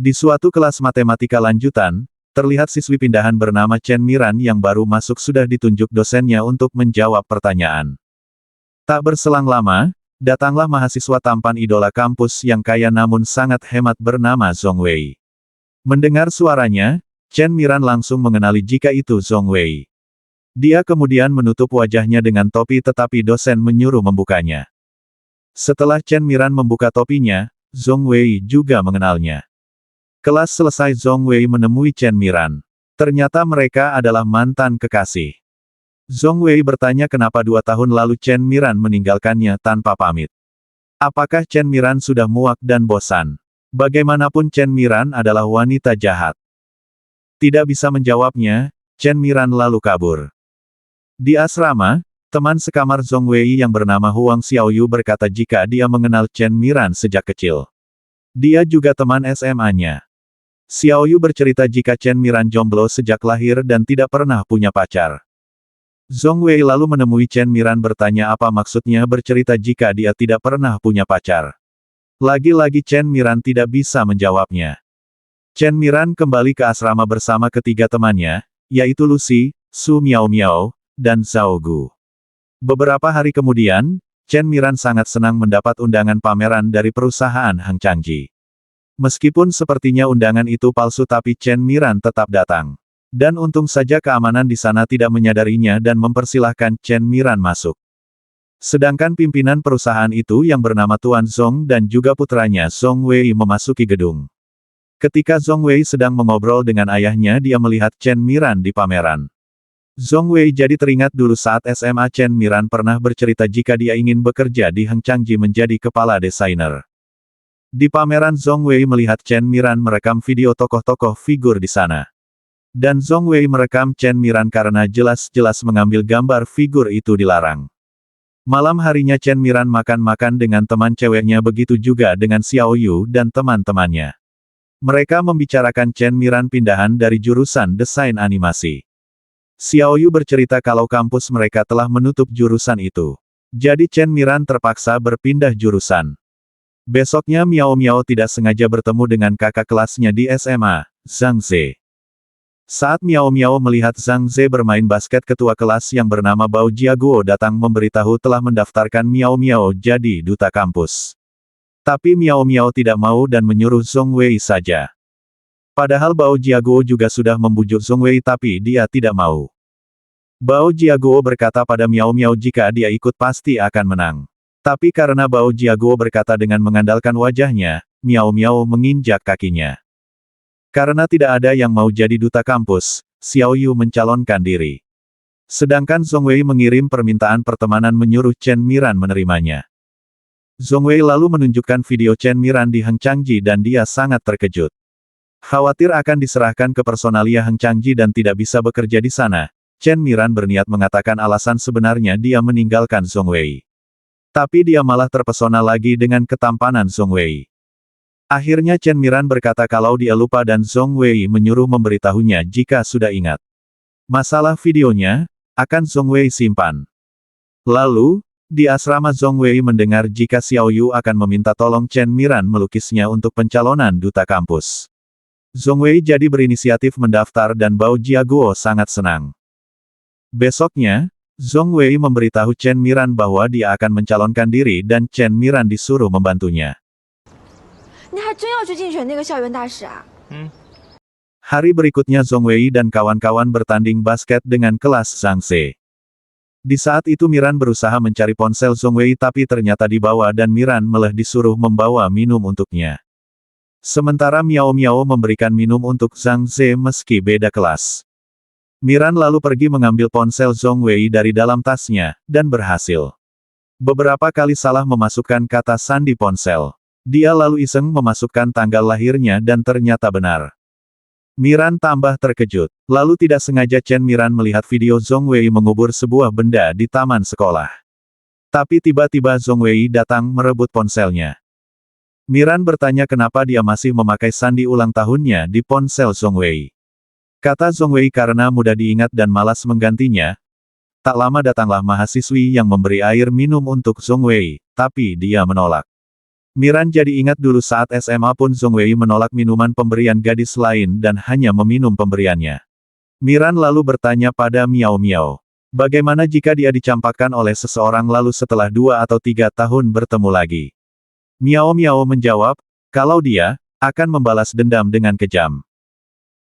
Di suatu kelas matematika lanjutan, terlihat siswi pindahan bernama Chen Miran yang baru masuk sudah ditunjuk dosennya untuk menjawab pertanyaan. Tak berselang lama, datanglah mahasiswa tampan idola kampus yang kaya namun sangat hemat bernama Zhong Wei. Mendengar suaranya, Chen Miran langsung mengenali jika itu Zhong Wei. Dia kemudian menutup wajahnya dengan topi tetapi dosen menyuruh membukanya. Setelah Chen Miran membuka topinya, Zhong Wei juga mengenalnya. Kelas selesai Zhong Wei menemui Chen Miran. Ternyata mereka adalah mantan kekasih. Zhong Wei bertanya kenapa 2 tahun lalu Chen Miran meninggalkannya tanpa pamit. Apakah Chen Miran sudah muak dan bosan? Bagaimanapun Chen Miran adalah wanita jahat. Tidak bisa menjawabnya, Chen Miran lalu kabur. Di asrama, teman sekamar Zhong Wei yang bernama Huang Xiaoyu berkata jika dia mengenal Chen Miran sejak kecil. Dia juga teman SMA-nya. Xiaoyu bercerita jika Chen Miran jomblo sejak lahir dan tidak pernah punya pacar. Zhong Wei lalu menemui Chen Miran bertanya apa maksudnya bercerita jika dia tidak pernah punya pacar. Lagi-lagi Chen Miran tidak bisa menjawabnya. Chen Miran kembali ke asrama bersama ketiga temannya, yaitu Lucy, Su Miao Miao, dan Zhao Gu. Beberapa hari kemudian, Chen Miran sangat senang mendapat undangan pameran dari perusahaan Hang Changji. Meskipun sepertinya undangan itu palsu tapi Chen Miran tetap datang. Dan untung saja keamanan di sana tidak menyadarinya dan mempersilahkan Chen Miran masuk. Sedangkan pimpinan perusahaan itu yang bernama Tuan Zhong dan juga putranya Zhong Wei memasuki gedung. Ketika Zhong Wei sedang mengobrol dengan ayahnya dia melihat Chen Miran di pameran. Zhong Wei jadi teringat dulu saat SMA Chen Miran pernah bercerita jika dia ingin bekerja di Hang Changji menjadi kepala desainer. Di pameran Zhong Wei melihat Chen Miran merekam video tokoh-tokoh figur di sana. Dan Zhong Wei merekam Chen Miran karena jelas-jelas mengambil gambar figur itu dilarang. Malam harinya Chen Miran makan-makan dengan teman ceweknya begitu juga dengan Xiaoyu dan teman-temannya. Mereka membicarakan Chen Miran pindahan dari jurusan desain animasi. Xiaoyu bercerita kalau kampus mereka telah menutup jurusan itu. Jadi Chen Miran terpaksa berpindah jurusan. Besoknya Miao Miao tidak sengaja bertemu dengan kakak kelasnya di SMA, Zhang Ze. Saat Miao Miao melihat Zhang Ze bermain basket ketua kelas yang bernama Bao Jiaguo datang memberitahu telah mendaftarkan Miao Miao jadi duta kampus. Tapi Miao Miao tidak mau dan menyuruh Zhong Wei saja. Padahal Bao Jiaguo juga sudah membujuk Zhong Wei tapi dia tidak mau. Bao Jiaguo berkata pada Miao Miao jika dia ikut pasti akan menang. Tapi karena Bao Jiaguo berkata dengan mengandalkan wajahnya, Miao Miao menginjak kakinya. Karena tidak ada yang mau jadi duta kampus, Xiaoyu mencalonkan diri. Sedangkan Zhong Wei mengirim permintaan pertemanan menyuruh Chen Miran menerimanya. Zhong Wei lalu menunjukkan video Chen Miran di Hang Changji dan dia sangat terkejut. Khawatir akan diserahkan ke personalia Hang Changji dan tidak bisa bekerja di sana, Chen Miran berniat mengatakan alasan sebenarnya dia meninggalkan Zhong Wei. Tapi dia malah terpesona lagi dengan ketampanan Zhong Wei. Akhirnya Chen Miran berkata kalau dia lupa dan Zhong Wei menyuruh memberitahunya jika sudah ingat. Masalah videonya, akan Zhong Wei simpan. Lalu, di asrama Zhong Wei mendengar jika Xiaoyu akan meminta tolong Chen Miran melukisnya untuk pencalonan duta kampus. Zhong Wei jadi berinisiatif mendaftar dan Bao Jiaguo sangat senang. Besoknya, Zhong Wei memberitahu Chen Miran bahwa dia akan mencalonkan diri dan Chen Miran disuruh membantunya. Hari berikutnya Zhong Wei dan kawan-kawan bertanding basket dengan kelas Zhang Ze. Di saat itu Miran berusaha mencari ponsel Zhong Wei tapi ternyata dibawa dan Miran malah disuruh membawa minum untuknya. Sementara Miao Miao memberikan minum untuk Zhang Ze meski beda kelas. Miran lalu pergi mengambil ponsel Zhong Wei dari dalam tasnya, dan berhasil. Beberapa kali salah memasukkan kata sandi ponsel. Dia lalu iseng memasukkan tanggal lahirnya dan ternyata benar. Miran tambah terkejut. Lalu tidak sengaja Chen Miran melihat video Zhong Wei mengubur sebuah benda di taman sekolah. Tapi tiba-tiba Zhong Wei datang merebut ponselnya. Miran bertanya kenapa dia masih memakai sandi ulang tahunnya di ponsel Zhong Wei. Kata Zhong Wei karena mudah diingat dan malas menggantinya. Tak lama datanglah mahasiswi yang memberi air minum untuk Zhong Wei, tapi dia menolak. Miran jadi ingat dulu saat SMA pun Zhong Wei menolak minuman pemberian gadis lain dan hanya meminum pemberiannya. Miran lalu bertanya pada Miao Miao. Bagaimana jika dia dicampakkan oleh seseorang lalu setelah 2 atau 3 tahun bertemu lagi? Miao Miao menjawab, kalau dia akan membalas dendam dengan kejam.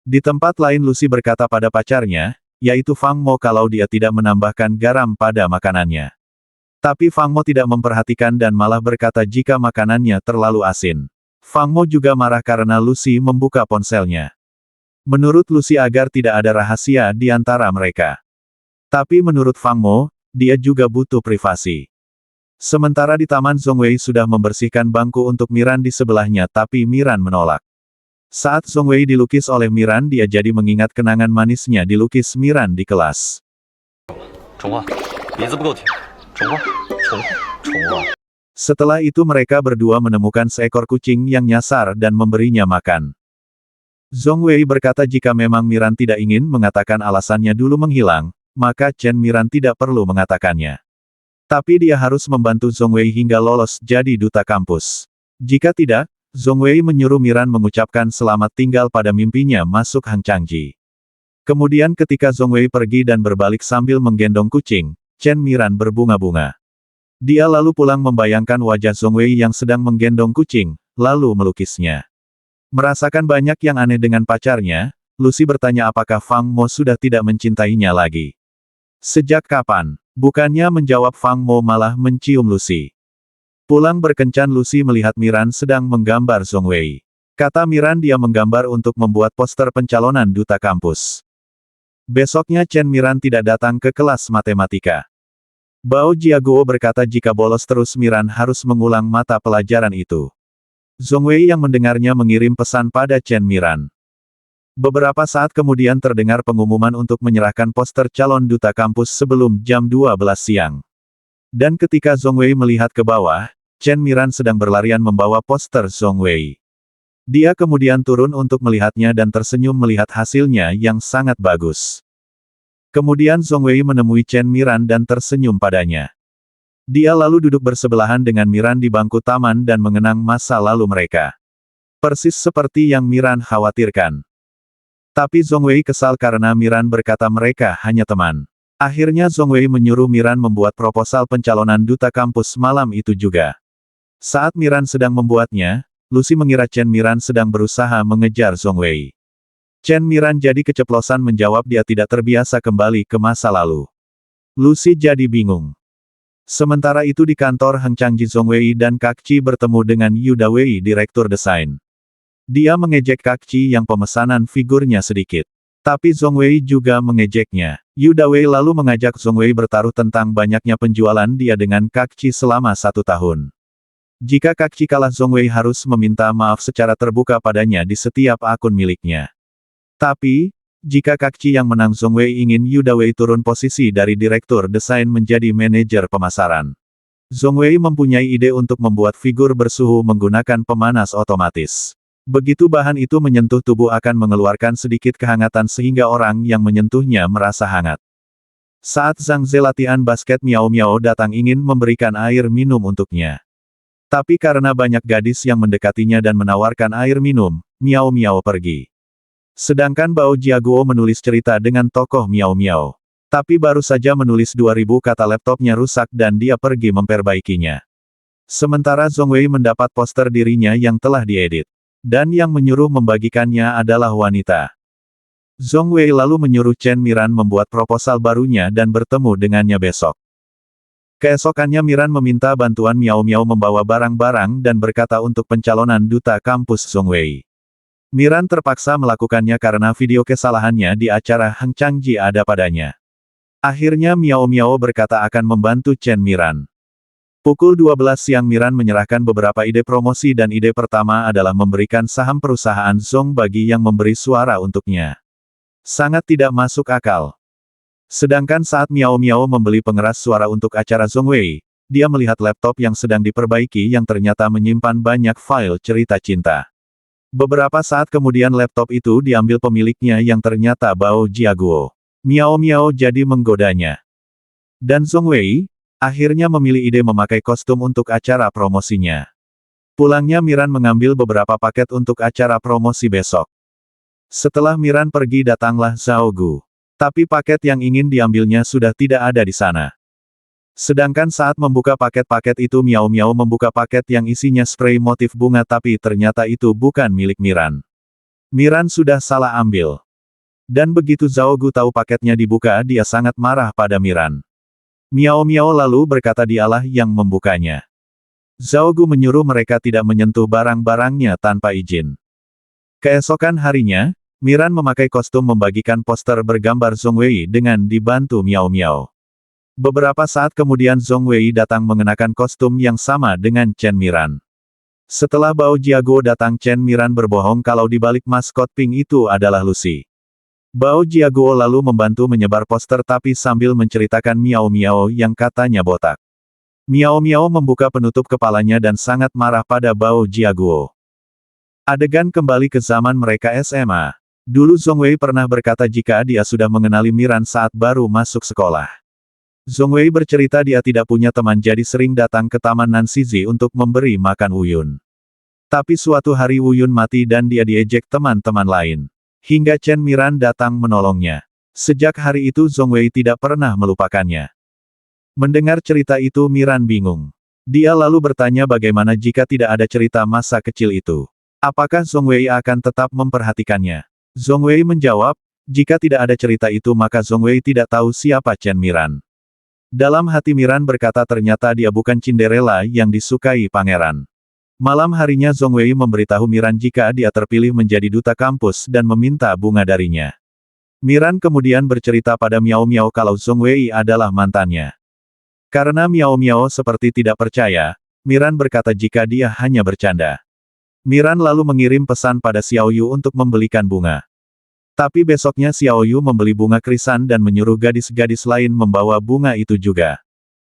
Di tempat lain Lucy berkata pada pacarnya, yaitu Fang Mo kalau dia tidak menambahkan garam pada makanannya. Tapi Fang Mo tidak memperhatikan dan malah berkata jika makanannya terlalu asin. Fang Mo juga marah karena Lucy membuka ponselnya. Menurut Lucy agar tidak ada rahasia di antara mereka. Tapi menurut Fang Mo, dia juga butuh privasi. Sementara di taman Zhong Wei sudah membersihkan bangku untuk Miran di sebelahnya tapi Miran menolak. Saat Zhong Wei dilukis oleh Miran dia jadi mengingat kenangan manisnya dilukis Miran di kelas. Setelah itu mereka berdua menemukan seekor kucing yang nyasar dan memberinya makan. Zhong Wei berkata jika memang Miran tidak ingin mengatakan alasannya dulu menghilang, maka Chen Miran tidak perlu mengatakannya. Tapi dia harus membantu Zhong Wei hingga lolos jadi duta kampus. Jika tidak, Zhong Wei menyuruh Miran mengucapkan selamat tinggal pada mimpinya masuk Hang Changji. Kemudian ketika Zhong Wei pergi dan berbalik sambil menggendong kucing, Chen Miran berbunga-bunga. Dia lalu pulang membayangkan wajah Zhong Wei yang sedang menggendong kucing, lalu melukisnya. Merasakan banyak yang aneh dengan pacarnya, Lucy bertanya apakah Fang Mo sudah tidak mencintainya lagi. Sejak kapan? Bukannya menjawab Fang Mo malah mencium Lucy. Pulang berkencan Lucy melihat Miran sedang menggambar Zhong Wei. Kata Miran dia menggambar untuk membuat poster pencalonan duta kampus. Besoknya Chen Miran tidak datang ke kelas matematika. Bao Jiaguo berkata jika bolos terus Miran harus mengulang mata pelajaran itu. Zhong Wei yang mendengarnya mengirim pesan pada Chen Miran. Beberapa saat kemudian terdengar pengumuman untuk menyerahkan poster calon duta kampus sebelum jam 12 siang. Dan ketika Zhong Wei melihat ke bawah, Chen Miran sedang berlarian membawa poster Zhong Wei. Dia kemudian turun untuk melihatnya dan tersenyum melihat hasilnya yang sangat bagus. Kemudian Zhong Wei menemui Chen Miran dan tersenyum padanya. Dia lalu duduk bersebelahan dengan Miran di bangku taman dan mengenang masa lalu mereka. Persis seperti yang Miran khawatirkan. Tapi Zhong Wei kesal karena Miran berkata mereka hanya teman. Akhirnya Zhong Wei menyuruh Miran membuat proposal pencalonan duta kampus malam itu juga. Saat Miran sedang membuatnya, Lucy mengira Chen Miran sedang berusaha mengejar Zhong Wei. Chen Miran jadi keceplosan menjawab dia tidak terbiasa kembali ke masa lalu. Lucy jadi bingung. Sementara itu di kantor Hang Changji Zhong Wei dan Kak Qi bertemu dengan Yu Dawei direktur desain. Dia mengejek Kak Qi yang pemesanan figurnya sedikit. Tapi Zhong Wei juga mengejeknya. Yu Dawei lalu mengajak Zhong Wei bertaruh tentang banyaknya penjualan dia dengan Kak Qi selama 1 tahun. Jika Kak Qi kalah Zhong Wei harus meminta maaf secara terbuka padanya di setiap akun miliknya. Tapi, jika Kak Qi yang menang Zhong Wei ingin Yu Dawei turun posisi dari direktur desain menjadi manajer pemasaran. Zhong Wei mempunyai ide untuk membuat figur bersuhu menggunakan pemanas otomatis. Begitu bahan itu menyentuh tubuh akan mengeluarkan sedikit kehangatan sehingga orang yang menyentuhnya merasa hangat. Saat Zhang Ze latihan basket Miao Miao datang ingin memberikan air minum untuknya. Tapi karena banyak gadis yang mendekatinya dan menawarkan air minum, Miao Miao pergi. Sedangkan Bao Jiaguo menulis cerita dengan tokoh Miao Miao. Tapi baru saja menulis 2000 kata laptopnya rusak dan dia pergi memperbaikinya. Sementara Zhong Wei mendapat poster dirinya yang telah diedit. Dan yang menyuruh membagikannya adalah wanita. Zhong Wei lalu menyuruh Chen Miran membuat proposal barunya dan bertemu dengannya besok. Keesokannya Miran meminta bantuan Miao Miao membawa barang-barang dan berkata untuk pencalonan duta kampus Zhong Wei. Miran terpaksa melakukannya karena video kesalahannya di acara Hang Changji ada padanya. Akhirnya Miao Miao berkata akan membantu Chen Miran. Pukul 12 siang Miran menyerahkan beberapa ide promosi dan ide pertama adalah memberikan saham perusahaan Zhong bagi yang memberi suara untuknya. Sangat tidak masuk akal. Sedangkan saat Miao Miao membeli pengeras suara untuk acara Zhong Wei, dia melihat laptop yang sedang diperbaiki yang ternyata menyimpan banyak file cerita cinta. Beberapa saat kemudian laptop itu diambil pemiliknya yang ternyata Bao Jiaguo. Miao Miao jadi menggodanya. Dan Zhong Wei akhirnya memilih ide memakai kostum untuk acara promosinya. Pulangnya Miran mengambil beberapa paket untuk acara promosi besok. Setelah Miran pergi datanglah Zhao Gu. Tapi paket yang ingin diambilnya sudah tidak ada di sana. Sedangkan saat membuka paket-paket itu Miao Miao membuka paket yang isinya spray motif bunga tapi ternyata itu bukan milik Miran. Miran sudah salah ambil. Dan begitu Zhao Gu tahu paketnya dibuka dia sangat marah pada Miran. Miao Miao lalu berkata dialah yang membukanya. Zhao Gu menyuruh mereka tidak menyentuh barang-barangnya tanpa izin. Keesokan harinya, Miran memakai kostum membagikan poster bergambar Zhong Wei dengan dibantu Miao Miao. Beberapa saat kemudian Zhong Wei datang mengenakan kostum yang sama dengan Chen Miran. Setelah Bao Jiaguo datang Chen Miran berbohong kalau di balik maskot pink itu adalah Lucy. Bao Jiaguo lalu membantu menyebar poster tapi sambil menceritakan Miao Miao yang katanya botak. Miao Miao membuka penutup kepalanya dan sangat marah pada Bao Jiaguo. Adegan kembali ke zaman mereka SMA. Dulu Zhong Wei pernah berkata jika dia sudah mengenali Miran saat baru masuk sekolah. Zhong Wei bercerita dia tidak punya teman jadi sering datang ke Taman Nanxizi untuk memberi makan Wuyun. Tapi suatu hari Wuyun mati dan dia diejek teman-teman lain. Hingga Chen Miran datang menolongnya. Sejak hari itu Zhong Wei tidak pernah melupakannya. Mendengar cerita itu Miran bingung. Dia lalu bertanya bagaimana jika tidak ada cerita masa kecil itu. Apakah Zhong Wei akan tetap memperhatikannya? Zhong Wei menjawab, jika tidak ada cerita itu maka Zhong Wei tidak tahu siapa Chen Miran. Dalam hati Miran berkata ternyata dia bukan Cinderella yang disukai pangeran. Malam harinya Zhong Wei memberitahu Miran jika dia terpilih menjadi duta kampus dan meminta bunga darinya. Miran kemudian bercerita pada Miao Miao kalau Zhong Wei adalah mantannya. Karena Miao Miao seperti tidak percaya, Miran berkata jika dia hanya bercanda. Miran lalu mengirim pesan pada Xiao Yu untuk membelikan bunga. Tapi besoknya Xiao Yu membeli bunga krisan dan menyuruh gadis-gadis lain membawa bunga itu juga.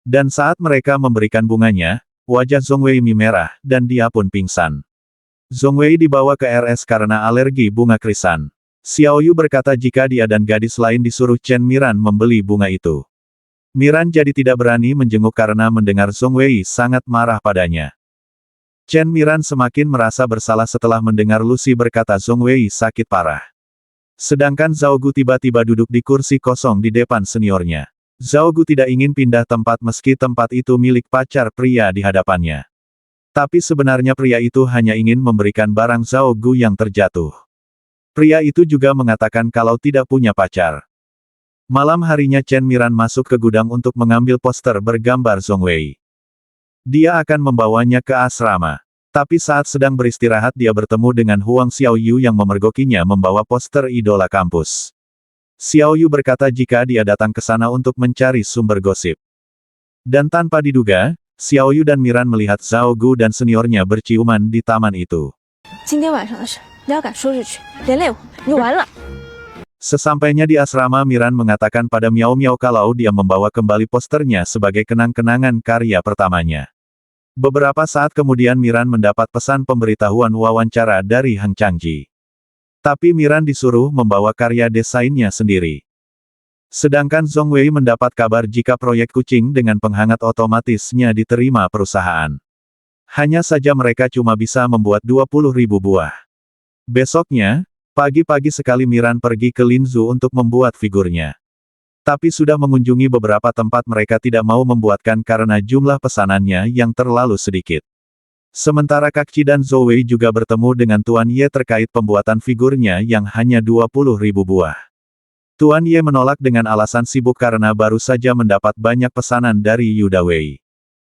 Dan saat mereka memberikan bunganya, wajah Zhong Wei merah, dan dia pun pingsan. Zhong Wei dibawa ke RS karena alergi bunga krisan. Xiao Yu berkata jika dia dan gadis lain disuruh Chen Miran membeli bunga itu. Miran jadi tidak berani menjenguk karena mendengar Zhong Wei sangat marah padanya. Chen Miran semakin merasa bersalah setelah mendengar Lucy berkata Zhong Wei sakit parah. Sedangkan Zhao Gu tiba-tiba duduk di kursi kosong di depan seniornya. Zhao Gu tidak ingin pindah tempat meski tempat itu milik pacar pria di hadapannya. Tapi sebenarnya pria itu hanya ingin memberikan barang Zhao Gu yang terjatuh. Pria itu juga mengatakan kalau tidak punya pacar. Malam harinya Chen Miran masuk ke gudang untuk mengambil poster bergambar Zhong Wei. Dia akan membawanya ke asrama. Tapi saat sedang beristirahat dia bertemu dengan Huang Xiaoyu yang memergokinya membawa poster idola kampus. Xiaoyu berkata jika dia datang ke sana untuk mencari sumber gosip. Dan tanpa diduga, Xiaoyu dan Miran melihat Zhao Gu dan seniornya berciuman di taman itu. Sesampainya di asrama Miran mengatakan pada Miao Miao kalau dia membawa kembali posternya sebagai kenang-kenangan karya pertamanya. Beberapa saat kemudian Miran mendapat pesan pemberitahuan wawancara dari Heng Changji. Tapi Miran disuruh membawa karya desainnya sendiri. Sedangkan Zhong Wei mendapat kabar jika proyek kucing dengan penghangat otomatisnya diterima perusahaan. Hanya saja mereka cuma bisa membuat 20.000 buah. Besoknya, pagi-pagi sekali Miran pergi ke Linzu untuk membuat figurnya. Tapi sudah mengunjungi beberapa tempat mereka tidak mau membuatkan karena jumlah pesanannya yang terlalu sedikit. Sementara Kak Qi dan Zhou Wei juga bertemu dengan Tuan Ye terkait pembuatan figurnya yang hanya 20.000 buah. Tuan Ye menolak dengan alasan sibuk karena baru saja mendapat banyak pesanan dari Yuda Wei.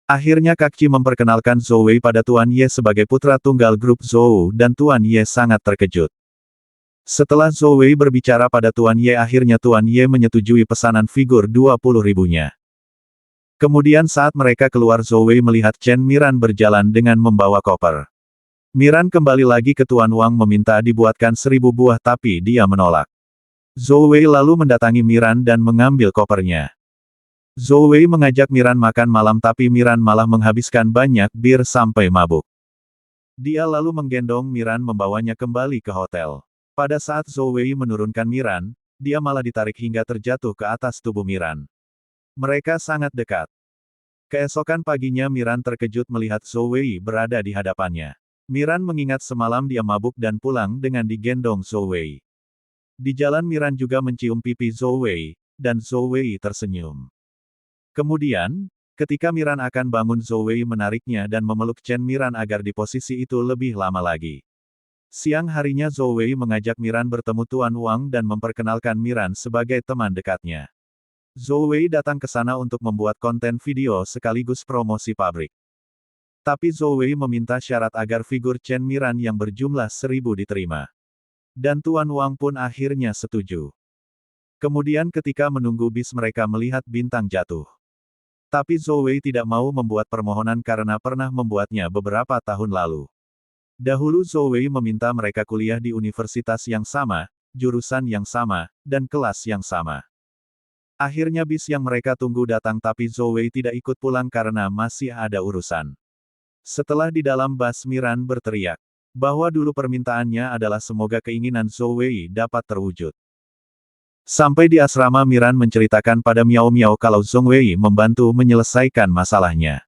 Akhirnya Kak Qi memperkenalkan Zhou Wei pada Tuan Ye sebagai putra tunggal grup Zhou dan Tuan Ye sangat terkejut. Setelah Zhou Wei berbicara pada Tuan Ye akhirnya Tuan Ye menyetujui pesanan figur 20.000-nya. Kemudian saat mereka keluar Zhou Wei melihat Chen Miran berjalan dengan membawa koper. Miran kembali lagi ke Tuan Wang meminta dibuatkan 1.000 buah tapi dia menolak. Zhou Wei lalu mendatangi Miran dan mengambil kopernya. Zhou Wei mengajak Miran makan malam tapi Miran malah menghabiskan banyak bir sampai mabuk. Dia lalu menggendong Miran membawanya kembali ke hotel. Pada saat Zhou Wei menurunkan Miran, dia malah ditarik hingga terjatuh ke atas tubuh Miran. Mereka sangat dekat. Keesokan paginya Miran terkejut melihat Zhou Wei berada di hadapannya. Miran mengingat semalam dia mabuk dan pulang dengan digendong Zhou Wei. Di jalan Miran juga mencium pipi Zhou Wei, dan Zhou Wei tersenyum. Kemudian, ketika Miran akan bangun Zhou Wei menariknya dan memeluk Chen Miran agar di posisi itu lebih lama lagi. Siang harinya Zhou Wei mengajak Miran bertemu Tuan Wang dan memperkenalkan Miran sebagai teman dekatnya. Zhou Wei datang ke sana untuk membuat konten video sekaligus promosi pabrik. Tapi Zhou Wei meminta syarat agar figur Chen Miran yang berjumlah 1000 diterima. Dan Tuan Wang pun akhirnya setuju. Kemudian ketika menunggu bis mereka melihat bintang jatuh. Tapi Zhou Wei tidak mau membuat permohonan karena pernah membuatnya beberapa tahun lalu. Dahulu Zhou Wei meminta mereka kuliah di universitas yang sama, jurusan yang sama, dan kelas yang sama. Akhirnya bis yang mereka tunggu datang tapi Zhou Wei tidak ikut pulang karena masih ada urusan. Setelah di dalam bus Miran berteriak bahwa dulu permintaannya adalah semoga keinginan Zhou Wei dapat terwujud. Sampai di asrama Miran menceritakan pada Miao Miao kalau Zhou Wei membantu menyelesaikan masalahnya.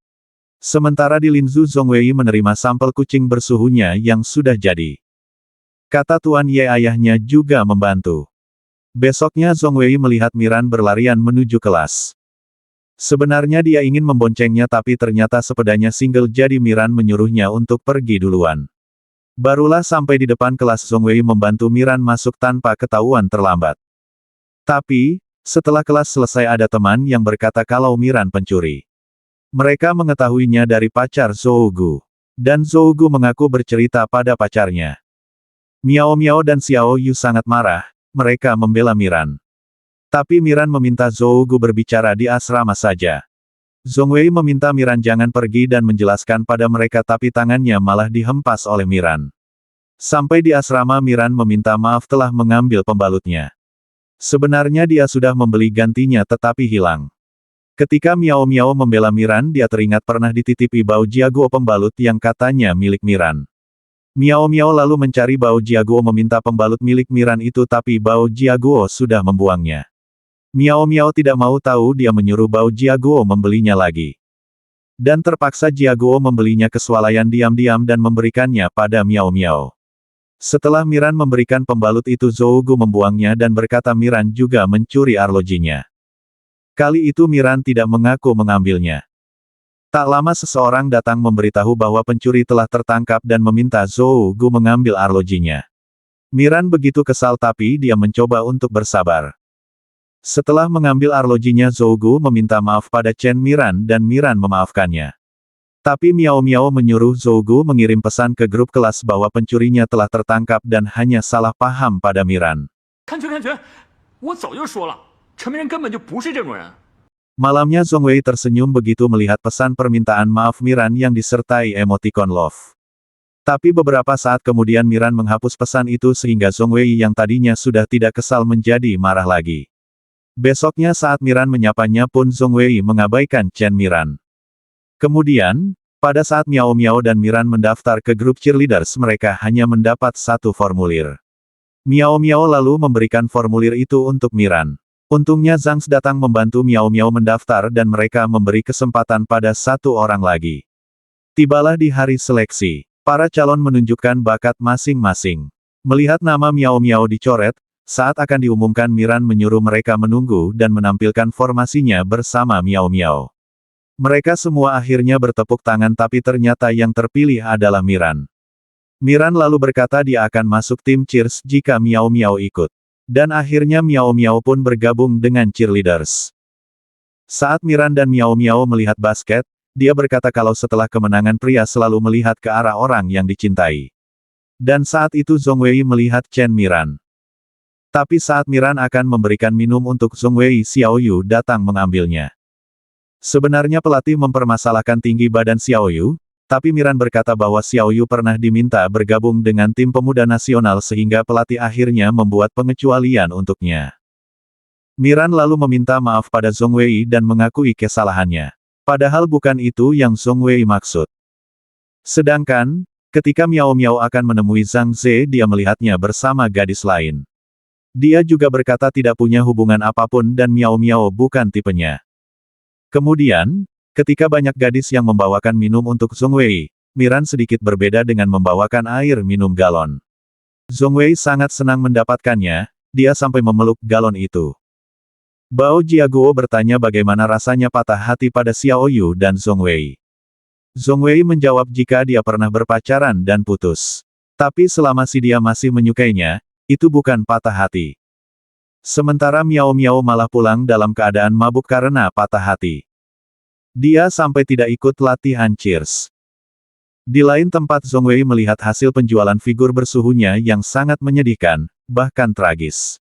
Sementara di Linzhou Zhou Wei menerima sampel kucing bersuhunya yang sudah jadi. Kata Tuan Ye ayahnya juga membantu. Besoknya Zhou Wei melihat Miran berlarian menuju kelas. Sebenarnya dia ingin memboncengnya tapi ternyata sepedanya single jadi Miran menyuruhnya untuk pergi duluan. Barulah sampai di depan kelas Zhou Wei membantu Miran masuk tanpa ketahuan terlambat. Tapi, setelah kelas selesai ada teman yang berkata kalau Miran pencuri. Mereka mengetahuinya dari pacar Zhou Gu. Dan Zhou Gu mengaku bercerita pada pacarnya. Miao Miao dan Xiao Yu sangat marah, mereka membela Miran. Tapi Miran meminta Zhou Gu berbicara di asrama saja. Zhou Wei meminta Miran jangan pergi dan menjelaskan pada mereka tapi tangannya malah dihempas oleh Miran. Sampai di asrama Miran meminta maaf telah mengambil pembalutnya. Sebenarnya dia sudah membeli gantinya tetapi hilang. Ketika Miao Miao membela Miran dia teringat pernah dititipi Bao Jiaguo pembalut yang katanya milik Miran. Miao Miao lalu mencari Bao Jiaguo meminta pembalut milik Miran itu tapi Bao Jiaguo sudah membuangnya. Miao Miao tidak mau tahu dia menyuruh Bao Jiaguo membelinya lagi. Dan terpaksa Jiaguo membelinya kesualayan diam-diam dan memberikannya pada Miao Miao. Setelah Miran memberikan pembalut itu Zhou Gu membuangnya dan berkata Miran juga mencuri arlojinya. Kali itu Miran tidak mengaku mengambilnya. Tak lama seseorang datang memberitahu bahwa pencuri telah tertangkap dan meminta Zhou Gu mengambil arlojinya. Miran begitu kesal tapi dia mencoba untuk bersabar. Setelah mengambil arlojinya Zhou Gu meminta maaf pada Chen Miran dan Miran memaafkannya. Tapi Miao Miao menyuruh Zhou Gu mengirim pesan ke grup kelas bahwa pencurinya telah tertangkap dan hanya salah paham pada Miran. Malamnya Zhou Wei tersenyum begitu melihat pesan permintaan maaf Miran yang disertai emotikon love. Tapi beberapa saat kemudian Miran menghapus pesan itu sehingga Zhou Wei yang tadinya sudah tidak kesal menjadi marah lagi. Besoknya saat Miran menyapanya pun Zhou Wei mengabaikan Chen Miran. Kemudian, pada saat Miao Miao dan Miran mendaftar ke grup cheerleaders mereka hanya mendapat satu formulir. Miao Miao lalu memberikan formulir itu untuk Miran. Untungnya Zhang datang membantu Miao Miao mendaftar dan mereka memberi kesempatan pada satu orang lagi. Tibalah di hari seleksi. Para calon menunjukkan bakat masing-masing. Melihat nama Miao Miao dicoret, saat akan diumumkan Miran menyuruh mereka menunggu dan menampilkan formasinya bersama Miao Miao. Mereka semua akhirnya bertepuk tangan tapi ternyata yang terpilih adalah Miran. Miran lalu berkata dia akan masuk tim cheers jika Miao Miao ikut. Dan akhirnya Miao Miao pun bergabung dengan cheerleaders. Saat Miran dan Miao Miao melihat basket, dia berkata kalau setelah kemenangan pria selalu melihat ke arah orang yang dicintai. Dan saat itu Zhou Wei melihat Chen Miran. Tapi saat Miran akan memberikan minum untuk Zhou Wei Xiao Yu datang mengambilnya. Sebenarnya pelatih mempermasalahkan tinggi badan Xiao Yu, tapi Miran berkata bahwa Xiao Yu pernah diminta bergabung dengan tim pemuda nasional sehingga pelatih akhirnya membuat pengecualian untuknya. Miran lalu meminta maaf pada Zhou Wei dan mengakui kesalahannya. Padahal bukan itu yang Zhou Wei maksud. Sedangkan, ketika Miao Miao akan menemui Zhang Ze dia melihatnya bersama gadis lain. Dia juga berkata tidak punya hubungan apapun dan Miao Miao bukan tipenya. Kemudian, Ketika banyak gadis yang membawakan minum untuk Zhong Wei, Miran sedikit berbeda dengan membawakan air minum galon. Zhong Wei sangat senang mendapatkannya, dia sampai memeluk galon itu. Bao Jiaguo bertanya bagaimana rasanya patah hati pada Xiao Yu dan Zhong Wei. Zhong Wei menjawab jika dia pernah berpacaran dan putus. Tapi selama si dia masih menyukainya, itu bukan patah hati. Sementara Miao Miao malah pulang dalam keadaan mabuk karena patah hati. Dia sampai tidak ikut latihan cheers. Di lain tempat Zhong Wei melihat hasil penjualan figur bersuhunya yang sangat menyedihkan, bahkan tragis.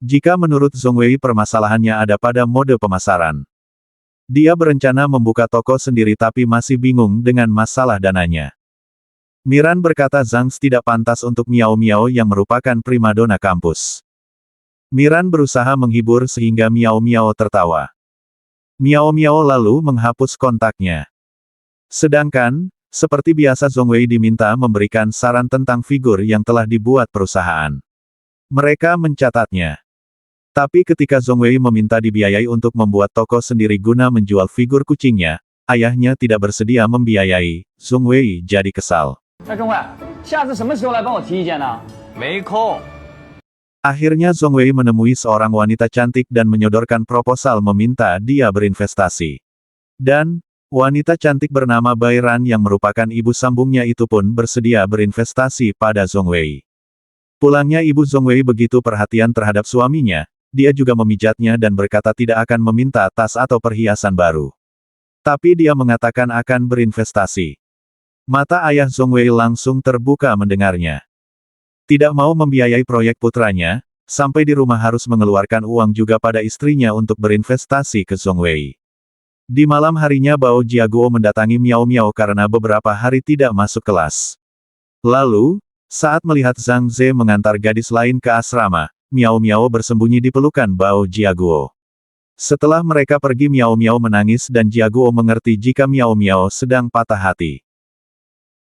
Jika menurut Zhong Wei permasalahannya ada pada mode pemasaran. Dia berencana membuka toko sendiri tapi masih bingung dengan masalah dananya. Miran berkata Zhang tidak pantas untuk Miao Miao yang merupakan primadona kampus. Miran berusaha menghibur sehingga Miao Miao tertawa. Miao Miao lalu menghapus kontaknya. Sedangkan, seperti biasa Zhong Wei diminta memberikan saran tentang figur yang telah dibuat perusahaan. Mereka mencatatnya. Tapi ketika Zhong Wei meminta dibiayai untuk membuat toko sendiri guna menjual figur kucingnya, ayahnya tidak bersedia membiayai, Zhong Wei jadi kesal. Akhirnya Zhong Wei menemui seorang wanita cantik dan menyodorkan proposal meminta dia berinvestasi. Dan, wanita cantik bernama Bai Ran yang merupakan ibu sambungnya itu pun bersedia berinvestasi pada Zhong Wei. Pulangnya ibu Zhong Wei begitu perhatian terhadap suaminya, dia juga memijatnya dan berkata tidak akan meminta tas atau perhiasan baru. Tapi dia mengatakan akan berinvestasi. Mata ayah Zhong Wei langsung terbuka mendengarnya. Tidak mau membiayai proyek putranya, sampai di rumah harus mengeluarkan uang juga pada istrinya untuk berinvestasi ke Zhong Wei. Di malam harinya Bao Jiaguo mendatangi Miao Miao karena beberapa hari tidak masuk kelas. Lalu, saat melihat Zhang Ze mengantar gadis lain ke asrama, Miao Miao bersembunyi di pelukan Bao Jiaguo. Setelah mereka pergi Miao Miao menangis dan Jiaguo mengerti jika Miao Miao sedang patah hati.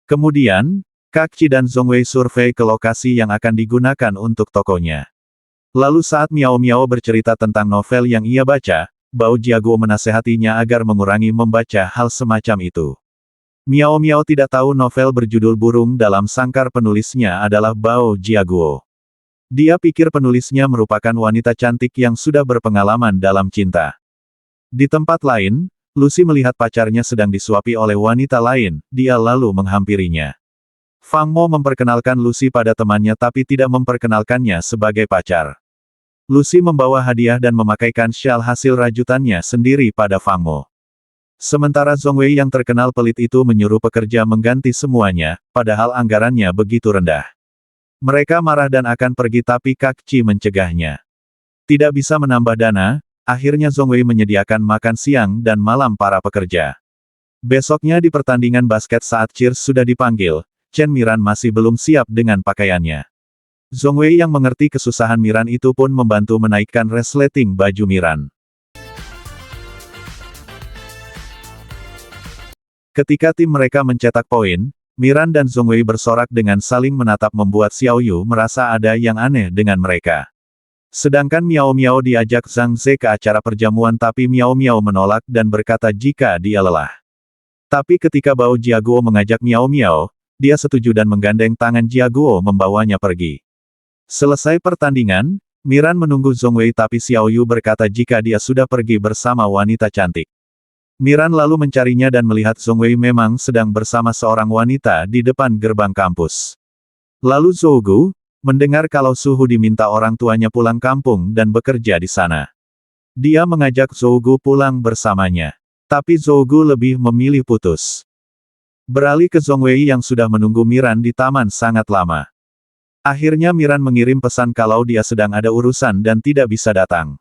Kemudian, Kak Qi dan Zhong Wei survei ke lokasi yang akan digunakan untuk tokonya. Lalu saat Miao Miao bercerita tentang novel yang ia baca, Bao Jiaguo menasehatinya agar mengurangi membaca hal semacam itu. Miao Miao tidak tahu novel berjudul Burung dalam Sangkar penulisnya adalah Bao Jiaguo. Dia pikir penulisnya merupakan wanita cantik yang sudah berpengalaman dalam cinta. Di tempat lain, Lucy melihat pacarnya sedang disuapi oleh wanita lain, dia lalu menghampirinya. Fang Mo memperkenalkan Lucy pada temannya tapi tidak memperkenalkannya sebagai pacar. Lucy membawa hadiah dan memakaikan syal hasil rajutannya sendiri pada Fang Mo. Sementara Zhong Wei yang terkenal pelit itu menyuruh pekerja mengganti semuanya, padahal anggarannya begitu rendah. Mereka marah dan akan pergi tapi Kak Qi mencegahnya. Tidak bisa menambah dana, akhirnya Zhong Wei menyediakan makan siang dan malam para pekerja. Besoknya di pertandingan basket saat cheers sudah dipanggil, Chen Miran masih belum siap dengan pakaiannya. Zhong Wei yang mengerti kesusahan Miran itu pun membantu menaikkan resleting baju Miran. Ketika tim mereka mencetak poin, Miran dan Zhong Wei bersorak dengan saling menatap membuat Xiao Yu merasa ada yang aneh dengan mereka. Sedangkan Miao Miao diajak Zhang Ze ke acara perjamuan tapi Miao Miao menolak dan berkata jika dia lelah. Tapi ketika Bao Jiaguo mengajak Miao Miao, dia setuju dan menggandeng tangan Jiaguo membawanya pergi. Selesai pertandingan, Miran menunggu Zhong Wei tapi Xiao Yu berkata jika dia sudah pergi bersama wanita cantik. Miran lalu mencarinya dan melihat Zhong Wei memang sedang bersama seorang wanita di depan gerbang kampus. Lalu Zhou Gu mendengar kalau Suhu diminta orang tuanya pulang kampung dan bekerja di sana. Dia mengajak Zhou Gu pulang bersamanya. Tapi Zhou Gu lebih memilih putus. Beralih ke Zhong Wei yang sudah menunggu Miran di taman sangat lama. Akhirnya Miran mengirim pesan kalau dia sedang ada urusan dan tidak bisa datang.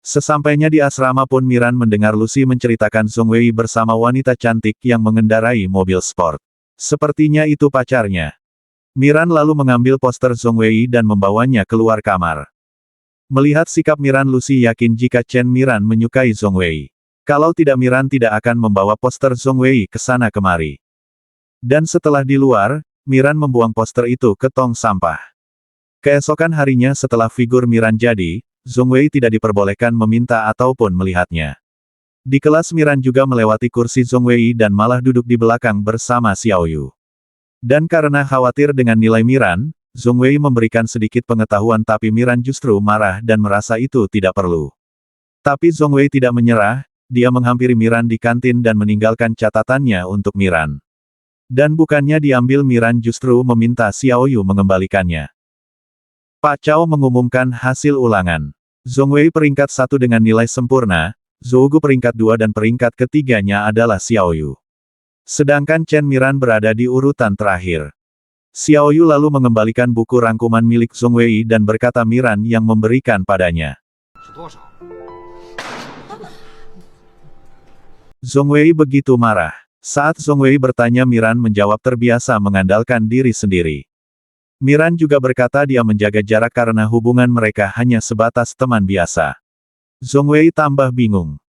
Sesampainya di asrama pun Miran mendengar Lucy menceritakan Zhong Wei bersama wanita cantik yang mengendarai mobil sport. Sepertinya itu pacarnya. Miran lalu mengambil poster Zhong Wei dan membawanya keluar kamar. Melihat sikap Miran Lucy yakin jika Chen Miran menyukai Zhong Wei. Kalau tidak Miran tidak akan membawa poster Zhong Wei ke sana kemari. Dan setelah di luar, Miran membuang poster itu ke tong sampah. Keesokan harinya setelah figur Miran jadi, Zhong Wei tidak diperbolehkan meminta ataupun melihatnya. Di kelas Miran juga melewati kursi Zhongwei dan malah duduk di belakang bersama Xiao Yu. Dan karena khawatir dengan nilai Miran, Zhongwei memberikan sedikit pengetahuan tapi Miran justru marah dan merasa itu tidak perlu. Tapi Zhongwei tidak menyerah, dia menghampiri Miran di kantin dan meninggalkan catatannya untuk Miran. Dan bukannya diambil Miran justru meminta Xiao Yu mengembalikannya. Pak Cao mengumumkan hasil ulangan. Zhongwei peringkat 1 dengan nilai sempurna, Zhou Gu peringkat 2 dan peringkat ketiganya adalah Xiao Yu. Sedangkan Chen Miran berada di urutan terakhir. Xiao Yu lalu mengembalikan buku rangkuman milik Zhongwei dan berkata Miran yang memberikan padanya. Zhongwei begitu marah. Saat Zhongwei bertanya Miran menjawab terbiasa mengandalkan diri sendiri. Miran juga berkata dia menjaga jarak karena hubungan mereka hanya sebatas teman biasa. Zhongwei tambah bingung.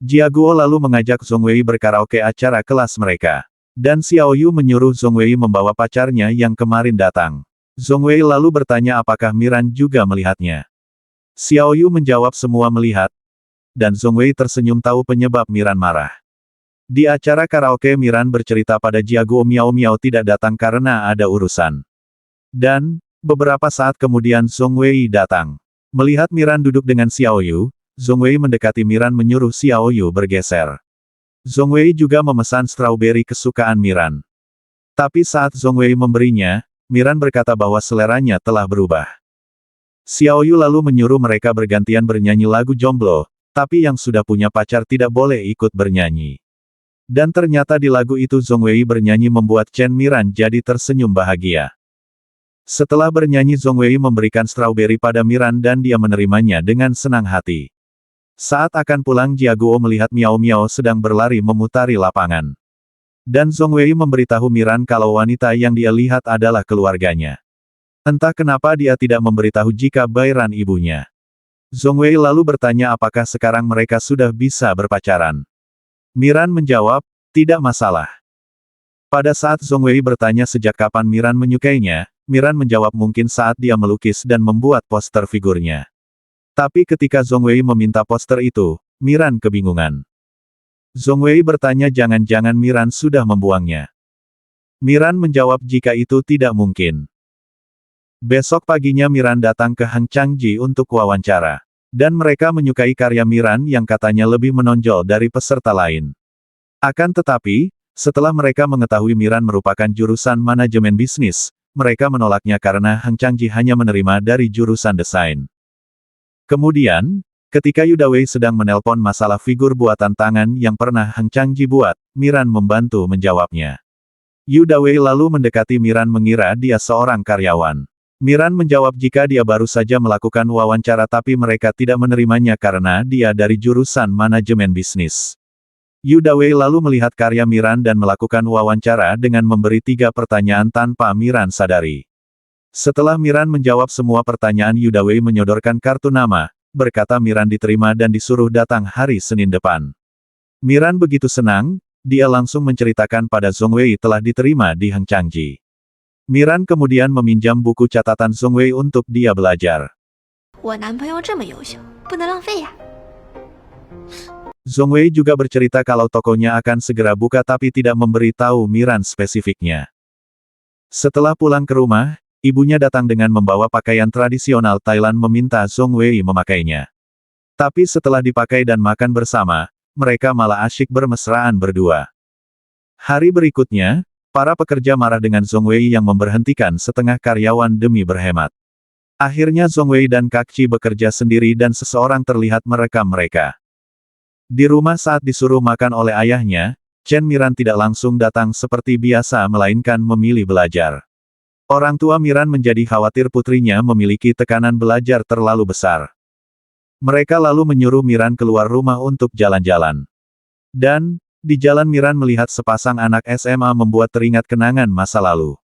Jiaguo lalu mengajak Zhongwei berkaraoke acara kelas mereka. Dan Xiao Yu menyuruh Zhongwei membawa pacarnya yang kemarin datang. Zhongwei lalu bertanya apakah Miran juga melihatnya. Xiao Yu menjawab semua melihat. Dan Zhongwei tersenyum tahu penyebab Miran marah. Di acara karaoke Miran bercerita pada Jiaguo Miao Miao tidak datang karena ada urusan. Dan, beberapa saat kemudian Zhongwei datang. Melihat Miran duduk dengan Xiao Yu, Zhongwei mendekati Miran menyuruh Xiao Yu bergeser. Zhongwei juga memesan strawberry kesukaan Miran. Tapi saat Zhongwei memberinya, Miran berkata bahwa seleranya telah berubah. Xiao Yu lalu menyuruh mereka bergantian bernyanyi lagu jomblo, tapi yang sudah punya pacar tidak boleh ikut bernyanyi. Dan ternyata di lagu itu Zhongwei bernyanyi membuat Chen Miran jadi tersenyum bahagia. Setelah bernyanyi Zhongwei memberikan strawberry pada Miran dan dia menerimanya dengan senang hati. Saat akan pulang Jiaguo melihat Miao Miao sedang berlari memutari lapangan. Dan Zhongwei memberitahu Miran kalau wanita yang dia lihat adalah keluarganya. Entah kenapa dia tidak memberitahu jika Bairan ibunya. Zhongwei lalu bertanya apakah sekarang mereka sudah bisa berpacaran. Miran menjawab, tidak masalah. Pada saat Zhongwei bertanya sejak kapan Miran menyukainya, Miran menjawab mungkin saat dia melukis dan membuat poster figurnya. Tapi ketika Zhongwei meminta poster itu, Miran kebingungan. Zhongwei bertanya jangan-jangan Miran sudah membuangnya. Miran menjawab jika itu tidak mungkin. Besok paginya Miran datang ke Hang Changji untuk wawancara. Dan mereka menyukai karya Miran yang katanya lebih menonjol dari peserta lain. Akan tetapi, setelah mereka mengetahui Miran merupakan jurusan manajemen bisnis, mereka menolaknya karena Hang Changji hanya menerima dari jurusan desain. Kemudian, ketika Yu Dawei sedang menelpon masalah figur buatan tangan yang pernah Hang Changji buat, Miran membantu menjawabnya. Yu Dawei lalu mendekati Miran mengira dia seorang karyawan. Miran menjawab jika dia baru saja melakukan wawancara tapi mereka tidak menerimanya karena dia dari jurusan manajemen bisnis. Yu Dawei lalu melihat karya Miran dan melakukan wawancara dengan memberi 3 pertanyaan tanpa Miran sadari. Setelah Miran menjawab semua pertanyaan Yu Dawei menyodorkan kartu nama, berkata Miran diterima dan disuruh datang hari Senin depan. Miran begitu senang, dia langsung menceritakan pada Zhongwei telah diterima di Hang Changji. Miran kemudian meminjam buku catatan Zhongwei untuk dia belajar. Zhongwei juga bercerita kalau tokonya akan segera buka tapi tidak memberi tahu Miran spesifiknya. Setelah pulang ke rumah, ibunya datang dengan membawa pakaian tradisional Thailand meminta Zhongwei memakainya. Tapi setelah dipakai dan makan bersama, mereka malah asyik bermesraan berdua. Hari berikutnya, para pekerja marah dengan Zhongwei yang memberhentikan setengah karyawan demi berhemat. Akhirnya Zhongwei dan Kakci bekerja sendiri dan seseorang terlihat merekam mereka. Di rumah saat disuruh makan oleh ayahnya, Chen Miran tidak langsung datang seperti biasa melainkan memilih belajar. Orang tua Miran menjadi khawatir putrinya memiliki tekanan belajar terlalu besar. Mereka lalu menyuruh Miran keluar rumah untuk jalan-jalan. Dan, di jalan Miran melihat sepasang anak SMA membuat teringat kenangan masa lalu.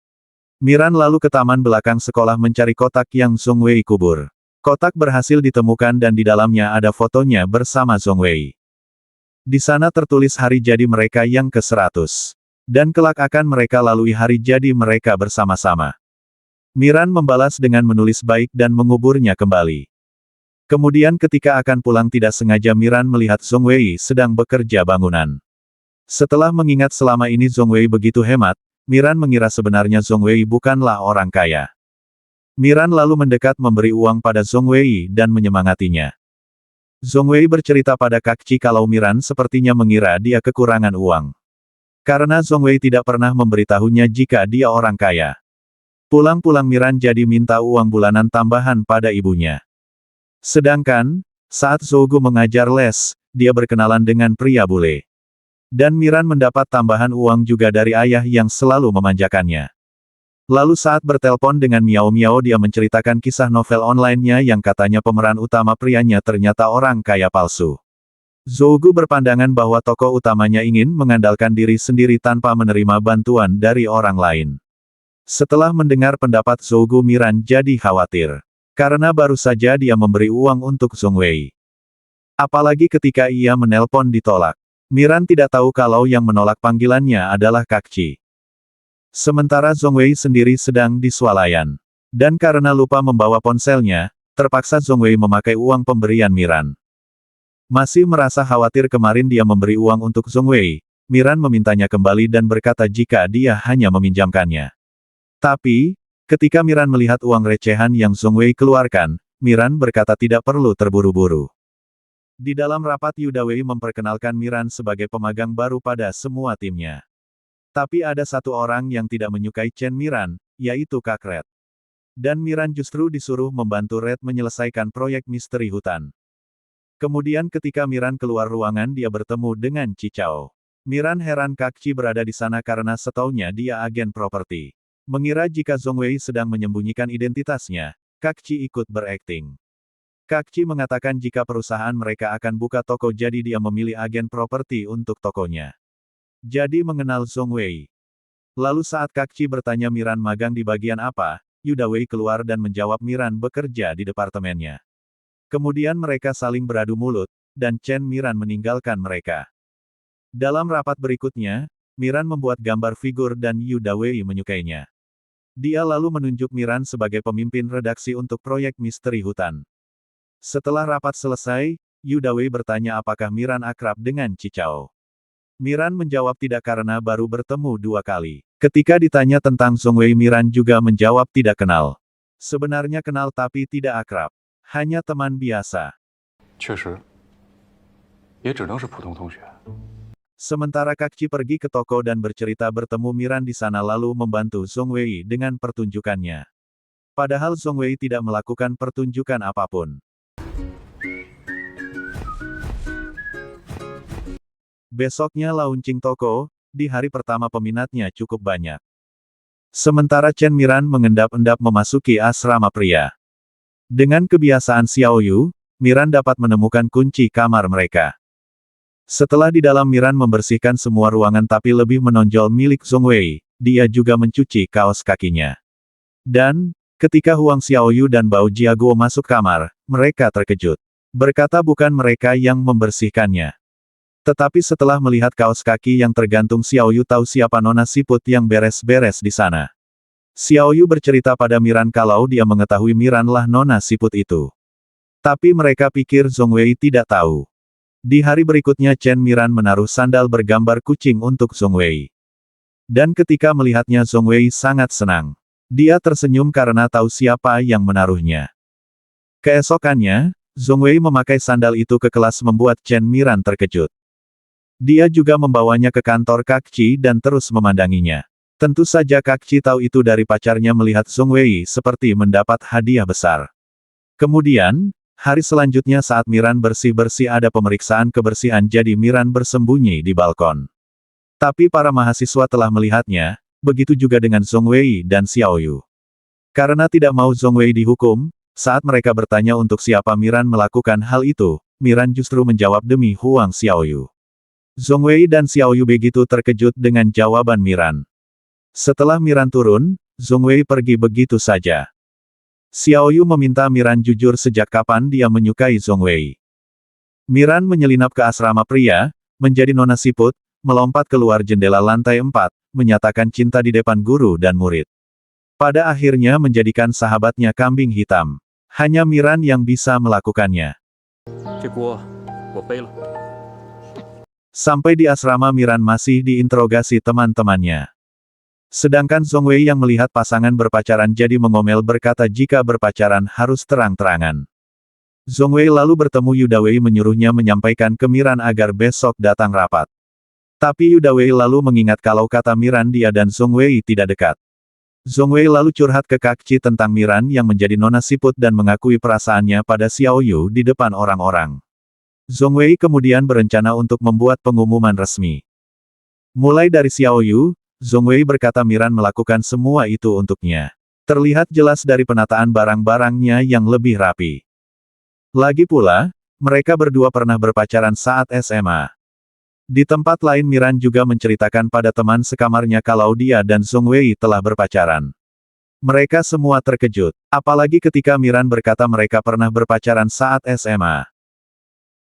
Miran lalu ke taman belakang sekolah mencari kotak yang Zhongwei kubur. Kotak berhasil ditemukan dan di dalamnya ada fotonya bersama Zhongwei. Di sana tertulis hari jadi mereka yang ke-100. Dan kelak akan mereka lalui hari jadi mereka bersama-sama. Miran membalas dengan menulis baik dan menguburnya kembali. Kemudian ketika akan pulang tidak sengaja Miran melihat Zhong Wei sedang bekerja bangunan. Setelah mengingat selama ini Zhong Wei begitu hemat, Miran mengira sebenarnya Zhong Wei bukanlah orang kaya. Miran lalu mendekat memberi uang pada Zhong Wei dan menyemangatinya. Zhong Wei bercerita pada Kakci kalau Miran sepertinya mengira dia kekurangan uang. Karena Zhong Wei tidak pernah memberitahunya jika dia orang kaya. Pulang-pulang Miran jadi minta uang bulanan tambahan pada ibunya. Sedangkan, saat Zhougu mengajar les, dia berkenalan dengan pria bule. Dan Miran mendapat tambahan uang juga dari ayah yang selalu memanjakannya. Lalu saat bertelpon dengan Miao Miao dia menceritakan kisah novel online-nya yang katanya pemeran utama prianya ternyata orang kaya palsu. Zhougu berpandangan bahwa tokoh utamanya ingin mengandalkan diri sendiri tanpa menerima bantuan dari orang lain. Setelah mendengar pendapat Zhougu Miran jadi khawatir. Karena baru saja dia memberi uang untuk Zhong Wei. Apalagi ketika ia menelpon ditolak. Miran tidak tahu kalau yang menolak panggilannya adalah Kakci. Sementara Zhong Wei sendiri sedang di swalayan. Dan karena lupa membawa ponselnya, terpaksa Zhong Wei memakai uang pemberian Miran. Masih merasa khawatir kemarin dia memberi uang untuk Zhong Wei, Miran memintanya kembali dan berkata jika dia hanya meminjamkannya. Tapi, ketika Miran melihat uang recehan yang Zhong Wei keluarkan, Miran berkata tidak perlu terburu-buru. Di dalam rapat Yuda Wei memperkenalkan Miran sebagai pemagang baru pada semua timnya. Tapi ada satu orang yang tidak menyukai Chen Miran, yaitu Kak Red. Dan Miran justru disuruh membantu Red menyelesaikan proyek misteri hutan. Kemudian ketika Miran keluar ruangan dia bertemu dengan Cichao. Miran heran Kakci berada di sana karena setaunya dia agen properti. Mengira jika Zhong Wei sedang menyembunyikan identitasnya, Kakci ikut berakting. Kakci mengatakan jika perusahaan mereka akan buka toko jadi dia memilih agen properti untuk tokonya. Jadi mengenal Zhong Wei. Lalu saat Kakci bertanya Miran magang di bagian apa, Yuda Wei keluar dan menjawab Miran bekerja di departemennya. Kemudian mereka saling beradu mulut, dan Chen Miran meninggalkan mereka. Dalam rapat berikutnya, Miran membuat gambar figur dan Yuda Wei menyukainya. Dia lalu menunjuk Miran sebagai pemimpin redaksi untuk proyek misteri hutan. Setelah rapat selesai, Yuda Wei bertanya apakah Miran akrab dengan Cichao. Miran menjawab tidak karena baru bertemu 2 kali. Ketika ditanya tentang Zhong Wei Miran juga menjawab tidak kenal. Sebenarnya kenal tapi tidak akrab. Hanya teman biasa. 确实，也只能是普通同学。 Sementara Kakci pergi ke toko dan bercerita bertemu Miran di sana lalu membantu Zhong Wei dengan pertunjukannya. Padahal Zhong Wei tidak melakukan pertunjukan apapun. Besoknya launching toko, di hari pertama peminatnya cukup banyak. Sementara Chen Miran mengendap-endap memasuki asrama pria. Dengan kebiasaan Xiao Yu, Miran dapat menemukan kunci kamar mereka. Setelah di dalam Miran membersihkan semua ruangan tapi lebih menonjol milik Zhong Wei, dia juga mencuci kaos kakinya. Dan, ketika Huang Xiaoyu dan Bao Jiaguo masuk kamar, mereka terkejut. Berkata bukan mereka yang membersihkannya. Tetapi setelah melihat kaos kaki yang tergantung Xiaoyu tahu siapa nona siput yang beres-beres di sana. Xiaoyu bercerita pada Miran kalau dia mengetahui Miranlah nona siput itu. Tapi mereka pikir Zhong Wei tidak tahu. Di hari berikutnya Chen Miran menaruh sandal bergambar kucing untuk Zhong Wei. Dan ketika melihatnya Zhong Wei sangat senang. Dia tersenyum karena tahu siapa yang menaruhnya. Keesokannya, Zhong Wei memakai sandal itu ke kelas membuat Chen Miran terkejut. Dia juga membawanya ke kantor Kakci dan terus memandanginya. Tentu saja Kakci tahu itu dari pacarnya melihat Zhong Wei seperti mendapat hadiah besar. Kemudian, hari selanjutnya saat Miran bersih-bersih ada pemeriksaan kebersihan jadi Miran bersembunyi di balkon. Tapi para mahasiswa telah melihatnya, begitu juga dengan Zhong Wei dan Xiaoyu. Karena tidak mau Zhong Wei dihukum, saat mereka bertanya untuk siapa Miran melakukan hal itu, Miran justru menjawab demi Huang Xiaoyu. Zhong Wei dan Xiaoyu begitu terkejut dengan jawaban Miran. Setelah Miran turun, Zhong Wei pergi begitu saja. Xiaoyu meminta Miran jujur sejak kapan dia menyukai Zhong Wei. Miran menyelinap ke asrama pria, menjadi nona siput, melompat keluar jendela lantai 4, menyatakan cinta di depan guru dan murid. Pada akhirnya menjadikan sahabatnya kambing hitam. Hanya Miran yang bisa melakukannya. 这锅我背了。 Sampai di asrama Miran masih diinterogasi teman-temannya. Sedangkan Zhong Wei yang melihat pasangan berpacaran jadi mengomel berkata jika berpacaran harus terang-terangan. Zhong Wei lalu bertemu Yuda Wei menyuruhnya menyampaikan ke Miran agar besok datang rapat. Tapi Yuda Wei lalu mengingat kalau kata Miran dia dan Zhong Wei tidak dekat. Zhong Wei lalu curhat ke Kak Ci tentang Miran yang menjadi nona siput dan mengakui perasaannya pada Xiao Yu di depan orang-orang. Zhong Wei kemudian berencana untuk membuat pengumuman resmi. Mulai dari Xiao Yu, Zhong Wei berkata Miran melakukan semua itu untuknya. Terlihat jelas dari penataan barang-barangnya yang lebih rapi. Lagi pula, mereka berdua pernah berpacaran saat SMA. Di tempat lain Miran juga menceritakan pada teman sekamarnya kalau dia dan Zhong Wei telah berpacaran. Mereka semua terkejut, apalagi ketika Miran berkata mereka pernah berpacaran saat SMA.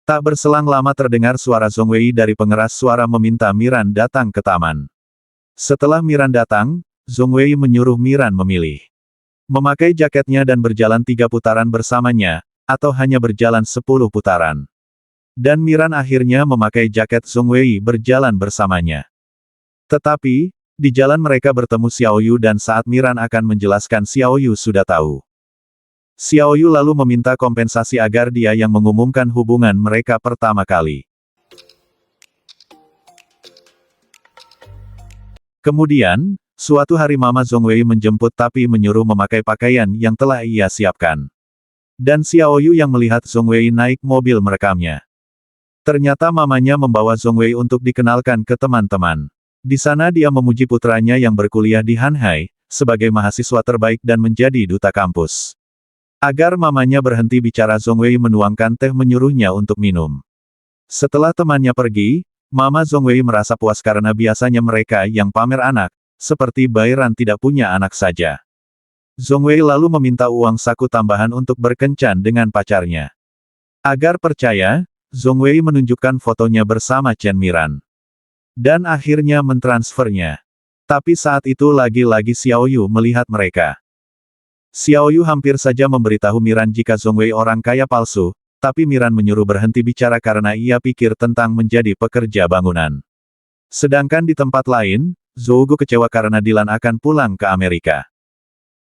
Tak berselang lama terdengar suara Zhong Wei dari pengeras suara meminta Miran datang ke taman. Setelah Miran datang, Zhong Wei menyuruh Miran memilih. Memakai jaketnya dan berjalan 3 putaran bersamanya, atau hanya berjalan 10 putaran. Dan Miran akhirnya memakai jaket Zhong Wei berjalan bersamanya. Tetapi, di jalan mereka bertemu Xiao Yu dan saat Miran akan menjelaskan Xiao Yu sudah tahu. Xiao Yu lalu meminta kompensasi agar dia yang mengumumkan hubungan mereka pertama kali. Kemudian, suatu hari Mama Zhong Wei menjemput tapi menyuruh memakai pakaian yang telah ia siapkan. Dan Xiao Yu yang melihat Zhong Wei naik mobil merekamnya. Ternyata mamanya membawa Zhong Wei untuk dikenalkan ke teman-teman. Di sana dia memuji putranya yang berkuliah di Hanhai, sebagai mahasiswa terbaik dan menjadi duta kampus. Agar mamanya berhenti bicara Zhong Wei menuangkan teh menyuruhnya untuk minum. Setelah temannya pergi, Mama Zhong Wei merasa puas karena biasanya mereka yang pamer anak, seperti Bairan tidak punya anak saja. Zhong Wei lalu meminta uang saku tambahan untuk berkencan dengan pacarnya. Agar percaya, Zhong Wei menunjukkan fotonya bersama Chen Miran. Dan akhirnya mentransfernya. Tapi saat itu lagi-lagi Xiao Yu melihat mereka. Xiao Yu hampir saja memberitahu Miran jika Zhong Wei orang kaya palsu, tapi Miran menyuruh berhenti bicara karena ia pikir tentang menjadi pekerja bangunan. Sedangkan di tempat lain, Zhougu kecewa karena Dilan akan pulang ke Amerika.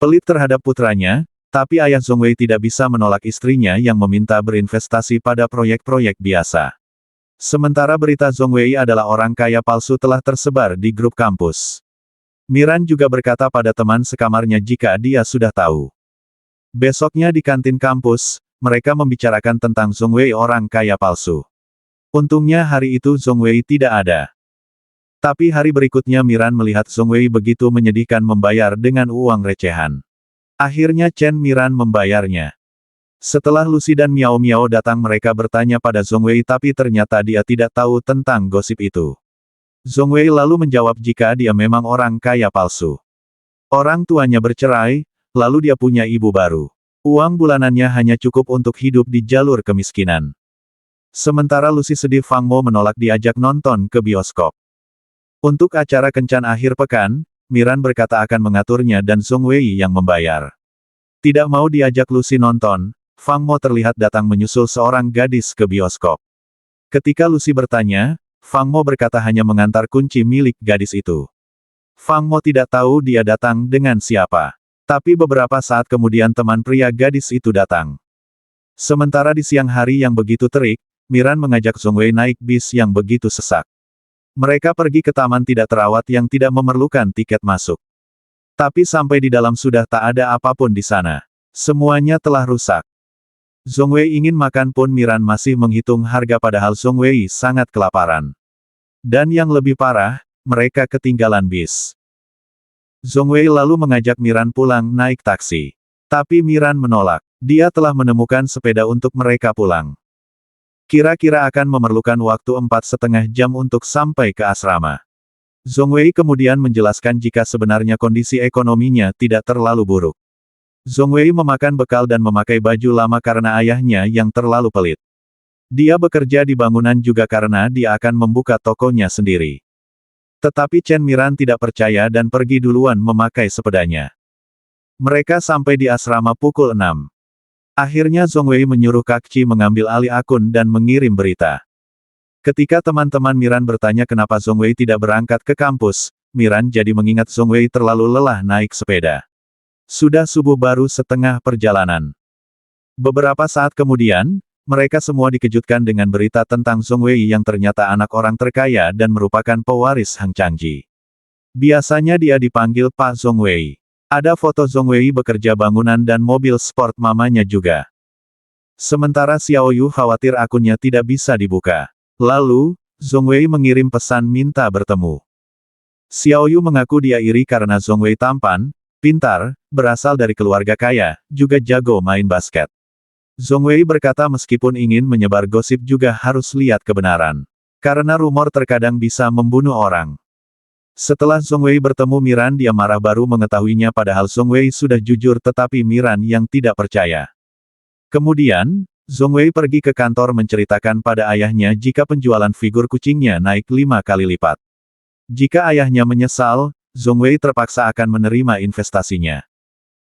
Pelit terhadap putranya, tapi ayah Zhong Wei tidak bisa menolak istrinya yang meminta berinvestasi pada proyek-proyek biasa. Sementara berita Zhong Wei adalah orang kaya palsu telah tersebar di grup kampus. Miran juga berkata pada teman sekamarnya jika dia sudah tahu. Besoknya di kantin kampus, mereka membicarakan tentang Zhong Wei orang kaya palsu. Untungnya hari itu Zhong Wei tidak ada. Tapi hari berikutnya Miran melihat Zhong Wei begitu menyedihkan membayar dengan uang recehan. Akhirnya Chen Miran membayarnya. Setelah Lucy dan Miao Miao datang mereka bertanya pada Zhong Wei tapi ternyata dia tidak tahu tentang gosip itu. Zhong Wei lalu menjawab jika dia memang orang kaya palsu. Orang tuanya bercerai, lalu dia punya ibu baru. Uang bulanannya hanya cukup untuk hidup di jalur kemiskinan. Sementara Lucy sedih Fang Mo menolak diajak nonton ke bioskop. Untuk acara kencan akhir pekan, Miran berkata akan mengaturnya dan Zhong Wei yang membayar. Tidak mau diajak Lucy nonton, Fang Mo terlihat datang menyusul seorang gadis ke bioskop. Ketika Lucy bertanya, Fang Mo berkata hanya mengantar kunci milik gadis itu. Fang Mo tidak tahu dia datang dengan siapa. Tapi beberapa saat kemudian teman pria gadis itu datang. Sementara di siang hari yang begitu terik, Miran mengajak Zhong Wei naik bis yang begitu sesak. Mereka pergi ke taman tidak terawat yang tidak memerlukan tiket masuk. Tapi sampai di dalam sudah tak ada apapun di sana. Semuanya telah rusak. Zhong Wei ingin makan pun Miran masih menghitung harga padahal Zhong Wei sangat kelaparan. Dan yang lebih parah, mereka ketinggalan bis. Zhong Wei lalu mengajak Miran pulang naik taksi. Tapi Miran menolak. Dia telah menemukan sepeda untuk mereka pulang. Kira-kira akan memerlukan waktu 4,5 jam untuk sampai ke asrama. Zhong Wei kemudian menjelaskan jika sebenarnya kondisi ekonominya tidak terlalu buruk. Zhong Wei memakan bekal dan memakai baju lama karena ayahnya yang terlalu pelit. Dia bekerja di bangunan juga karena dia akan membuka tokonya sendiri. Tetapi Chen Miran tidak percaya dan pergi duluan memakai sepedanya. Mereka sampai di asrama pukul 6. Akhirnya Zhong Wei menyuruh Kak Qi mengambil alih akun dan mengirim berita. Ketika teman-teman Miran bertanya kenapa Zhong Wei tidak berangkat ke kampus, Miran jadi mengingat Zhong Wei terlalu lelah naik sepeda. Sudah subuh baru setengah perjalanan. Beberapa saat kemudian, mereka semua dikejutkan dengan berita tentang Zhong Wei yang ternyata anak orang terkaya dan merupakan pewaris Hang Changji. Biasanya dia dipanggil Pak Zhong Wei. Ada foto Zhong Wei bekerja bangunan dan mobil sport mamanya juga. Sementara Xiao Yu khawatir akunnya tidak bisa dibuka. Lalu, Zhong Wei mengirim pesan minta bertemu. Xiao Yu mengaku dia iri karena Zhong Wei tampan, pintar, berasal dari keluarga kaya, juga jago main basket. Zhong Wei berkata meskipun ingin menyebar gosip juga harus lihat kebenaran. Karena rumor terkadang bisa membunuh orang. Setelah Zhong Wei bertemu Miran dia marah baru mengetahuinya padahal Zhong Wei sudah jujur tetapi Miran yang tidak percaya. Kemudian, Zhong Wei pergi ke kantor menceritakan pada ayahnya jika penjualan figur kucingnya naik 5 kali lipat. Jika ayahnya menyesal, Zhong Wei terpaksa akan menerima investasinya.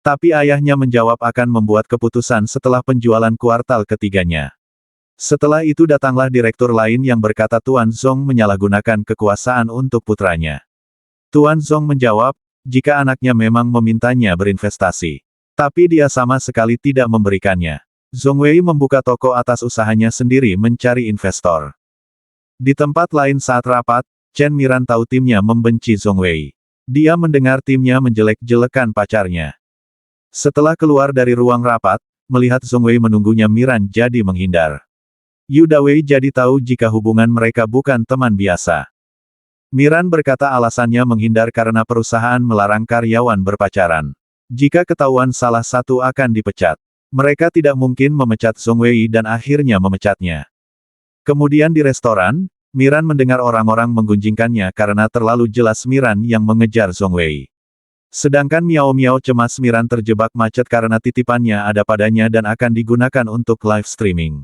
Tapi ayahnya menjawab akan membuat keputusan setelah penjualan kuartal ketiganya. Setelah itu datanglah direktur lain yang berkata Tuan Zhong menyalahgunakan kekuasaan untuk putranya. Tuan Zhong menjawab, jika anaknya memang memintanya berinvestasi. Tapi dia sama sekali tidak memberikannya. Zhong Wei membuka toko atas usahanya sendiri mencari investor. Di tempat lain saat rapat, Chen Miran tahu timnya membenci Zhong Wei. Dia mendengar timnya menjelek-jelekan pacarnya. Setelah keluar dari ruang rapat, melihat Zhong Wei menunggunya Miran jadi menghindar. Yu Dawei jadi tahu jika hubungan mereka bukan teman biasa. Miran berkata alasannya menghindar karena perusahaan melarang karyawan berpacaran. Jika ketahuan salah satu akan dipecat. Mereka tidak mungkin memecat Zhong Wei dan akhirnya memecatnya. Kemudian di restoran, Miran mendengar orang-orang menggunjingkannya karena terlalu jelas Miran yang mengejar Zhong Wei. Sedangkan Miao Miao cemas Miran terjebak macet karena titipannya ada padanya dan akan digunakan untuk live streaming.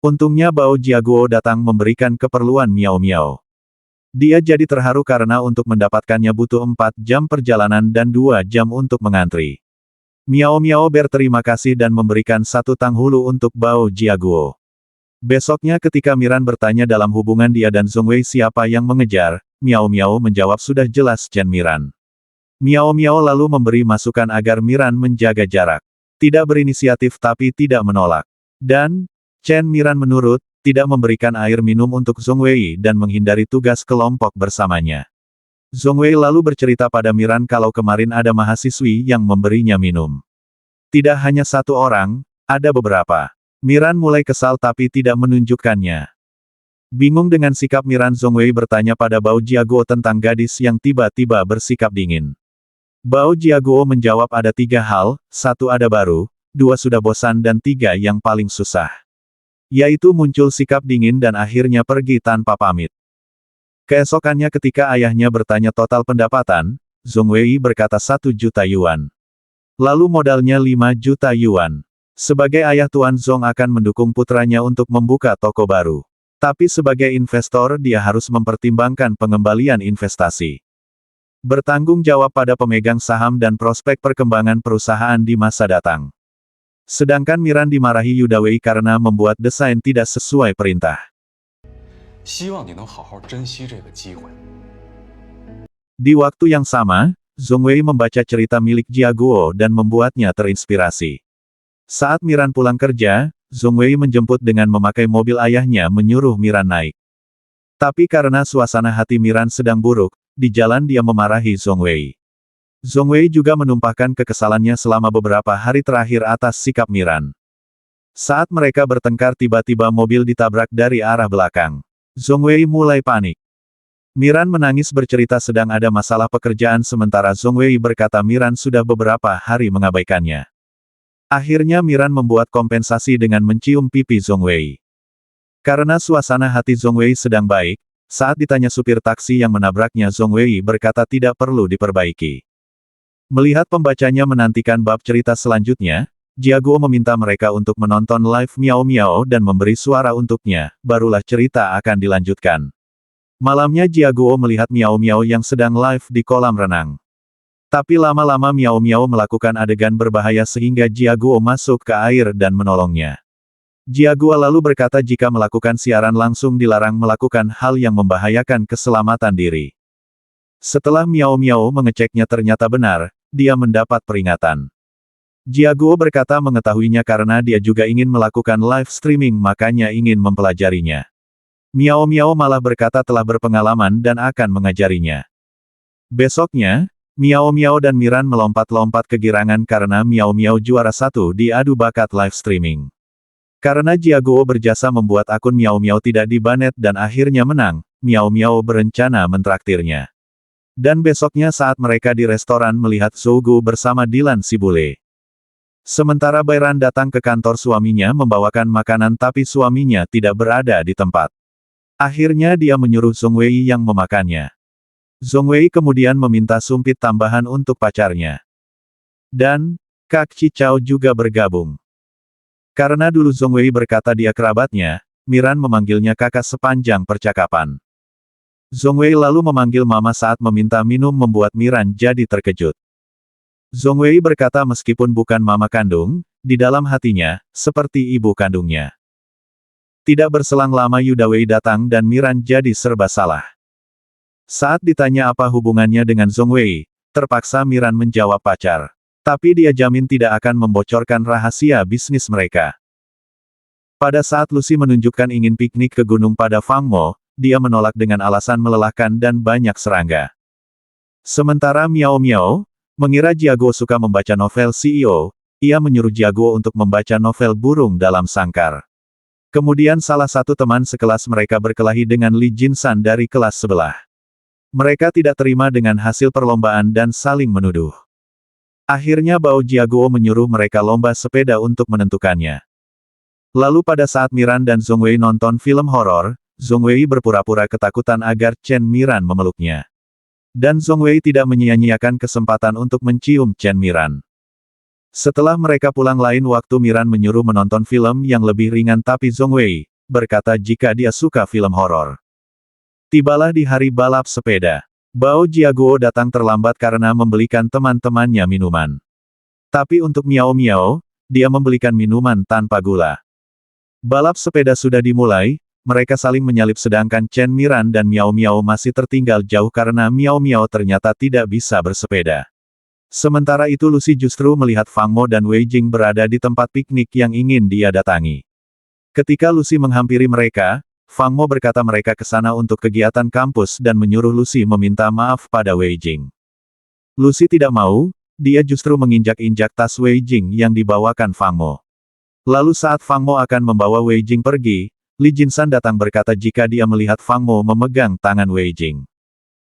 Untungnya Bao Jiaguo datang memberikan keperluan Miao Miao. Dia jadi terharu karena untuk mendapatkannya butuh 4 jam perjalanan dan 2 jam untuk mengantri. Miao Miao berterima kasih dan memberikan 1 tanghulu untuk Bao Jiaguo. Besoknya ketika Miran bertanya dalam hubungan dia dan Zhong Wei siapa yang mengejar, Miao Miao menjawab sudah jelas Chen Miran. Miao Miao lalu memberi masukan agar Miran menjaga jarak. Tidak berinisiatif tapi tidak menolak. Dan, Chen Miran menurut, tidak memberikan air minum untuk Zhong Wei dan menghindari tugas kelompok bersamanya. Zhong Wei lalu bercerita pada Miran kalau kemarin ada mahasiswi yang memberinya minum. Tidak hanya 1 orang, ada beberapa. Miran mulai kesal tapi tidak menunjukkannya. Bingung dengan sikap Miran Zhong Wei bertanya pada Bao Jiaguo tentang gadis yang tiba-tiba bersikap dingin. Bao Jiaguo menjawab ada 3 hal, 1 ada baru, 2 sudah bosan dan 3 yang paling susah. Yaitu muncul sikap dingin dan akhirnya pergi tanpa pamit. Keesokannya ketika ayahnya bertanya total pendapatan, Zhong Wei berkata 1 juta yuan. Lalu modalnya 5 juta yuan. Sebagai ayah Tuan Zhong akan mendukung putranya untuk membuka toko baru. Tapi sebagai investor dia harus mempertimbangkan pengembalian investasi. Bertanggung jawab pada pemegang saham dan prospek perkembangan perusahaan di masa datang. Sedangkan Miran dimarahi Yu Dawei karena membuat desain tidak sesuai perintah. Di waktu yang sama, Zhong Wei membaca cerita milik Jiaguo dan membuatnya terinspirasi. Saat Miran pulang kerja, Zhong Wei menjemput dengan memakai mobil ayahnya menyuruh Miran naik. Tapi karena suasana hati Miran sedang buruk, di jalan dia memarahi Zhong Wei. Zhong Wei juga menumpahkan kekesalannya selama beberapa hari terakhir atas sikap Miran. Saat mereka bertengkar tiba-tiba mobil ditabrak dari arah belakang. Zhong Wei mulai panik. Miran menangis bercerita sedang ada masalah pekerjaan sementara Zhong Wei berkata Miran sudah beberapa hari mengabaikannya. Akhirnya Miran membuat kompensasi dengan mencium pipi Zhong Wei. Karena suasana hati Zhong Wei sedang baik, saat ditanya supir taksi yang menabraknya Zhong Wei berkata tidak perlu diperbaiki. Melihat pembacanya menantikan bab cerita selanjutnya, Jiaguo meminta mereka untuk menonton live Miao Miao dan memberi suara untuknya, barulah cerita akan dilanjutkan. Malamnya Jiaguo melihat Miao Miao yang sedang live di kolam renang. Tapi lama-lama Miao Miao melakukan adegan berbahaya sehingga Jiaguo masuk ke air dan menolongnya. Jiaguo lalu berkata jika melakukan siaran langsung dilarang melakukan hal yang membahayakan keselamatan diri. Setelah Miao Miao mengeceknya ternyata benar, dia mendapat peringatan. Jiaguo berkata mengetahuinya karena dia juga ingin melakukan live streaming makanya ingin mempelajarinya. Miao Miao malah berkata telah berpengalaman dan akan mengajarinya. Besoknya, Miao Miao dan Miran melompat-lompat kegirangan karena Miao Miao juara 1 di adu bakat live streaming. Karena Jiaguo berjasa membuat akun Miao Miao tidak dibanet dan akhirnya menang, Miao Miao berencana mentraktirnya. Dan besoknya saat mereka di restoran melihat Zhougu bersama Dilan si bule. Sementara Bairan datang ke kantor suaminya membawakan makanan tapi suaminya tidak berada di tempat. Akhirnya dia menyuruh Zhong Wei yang memakannya. Zhong Wei kemudian meminta sumpit tambahan untuk pacarnya. Dan, Kak Chi Chao juga bergabung. Karena dulu Zhong Wei berkata dia kerabatnya, Miran memanggilnya kakak sepanjang percakapan. Zhong Wei lalu memanggil mama saat meminta minum membuat Miran jadi terkejut. Zhong Wei berkata meskipun bukan mama kandung, di dalam hatinya, seperti ibu kandungnya. Tidak berselang lama Yuda Wei datang dan Miran jadi serba salah. Saat ditanya apa hubungannya dengan Zhong Wei, terpaksa Miran menjawab pacar. Tapi dia jamin tidak akan membocorkan rahasia bisnis mereka. Pada saat Lucy menunjukkan ingin piknik ke gunung pada Fang Mo, dia menolak dengan alasan melelahkan dan banyak serangga. Sementara Miao Miao mengira Jiaguo suka membaca novel CEO, ia menyuruh Jiaguo untuk membaca novel Burung dalam Sangkar. Kemudian salah satu teman sekelas mereka berkelahi dengan Li Jinsan dari kelas sebelah. Mereka tidak terima dengan hasil perlombaan dan saling menuduh. Akhirnya Bao Jiaguo menyuruh mereka lomba sepeda untuk menentukannya. Lalu pada saat Miran dan Zhong Wei nonton film horor, Zhong Wei berpura-pura ketakutan agar Chen Miran memeluknya. Dan Zhong Wei tidak menyia-nyiakan kesempatan untuk mencium Chen Miran. Setelah mereka pulang lain waktu Miran menyuruh menonton film yang lebih ringan tapi Zhong Wei berkata jika dia suka film horor. Tibalah di hari balap sepeda. Bao Jiaguo datang terlambat karena membelikan teman-temannya minuman. Tapi untuk Miao Miao, dia membelikan minuman tanpa gula. Balap sepeda sudah dimulai. Mereka saling menyalip sedangkan Chen Miran dan Miao Miao masih tertinggal jauh karena Miao Miao ternyata tidak bisa bersepeda. Sementara itu Lucy justru melihat Fang Mo dan Wei Jing berada di tempat piknik yang ingin dia datangi. Ketika Lucy menghampiri mereka, Fang Mo berkata mereka ke sana untuk kegiatan kampus dan menyuruh Lucy meminta maaf pada Wei Jing. Lucy tidak mau, dia justru menginjak-injak tas Wei Jing yang dibawakan Fang Mo. Lalu saat Fang Mo akan membawa Wei Jing pergi, Li Jinsan datang berkata jika dia melihat Fang Mo memegang tangan Wei Jing.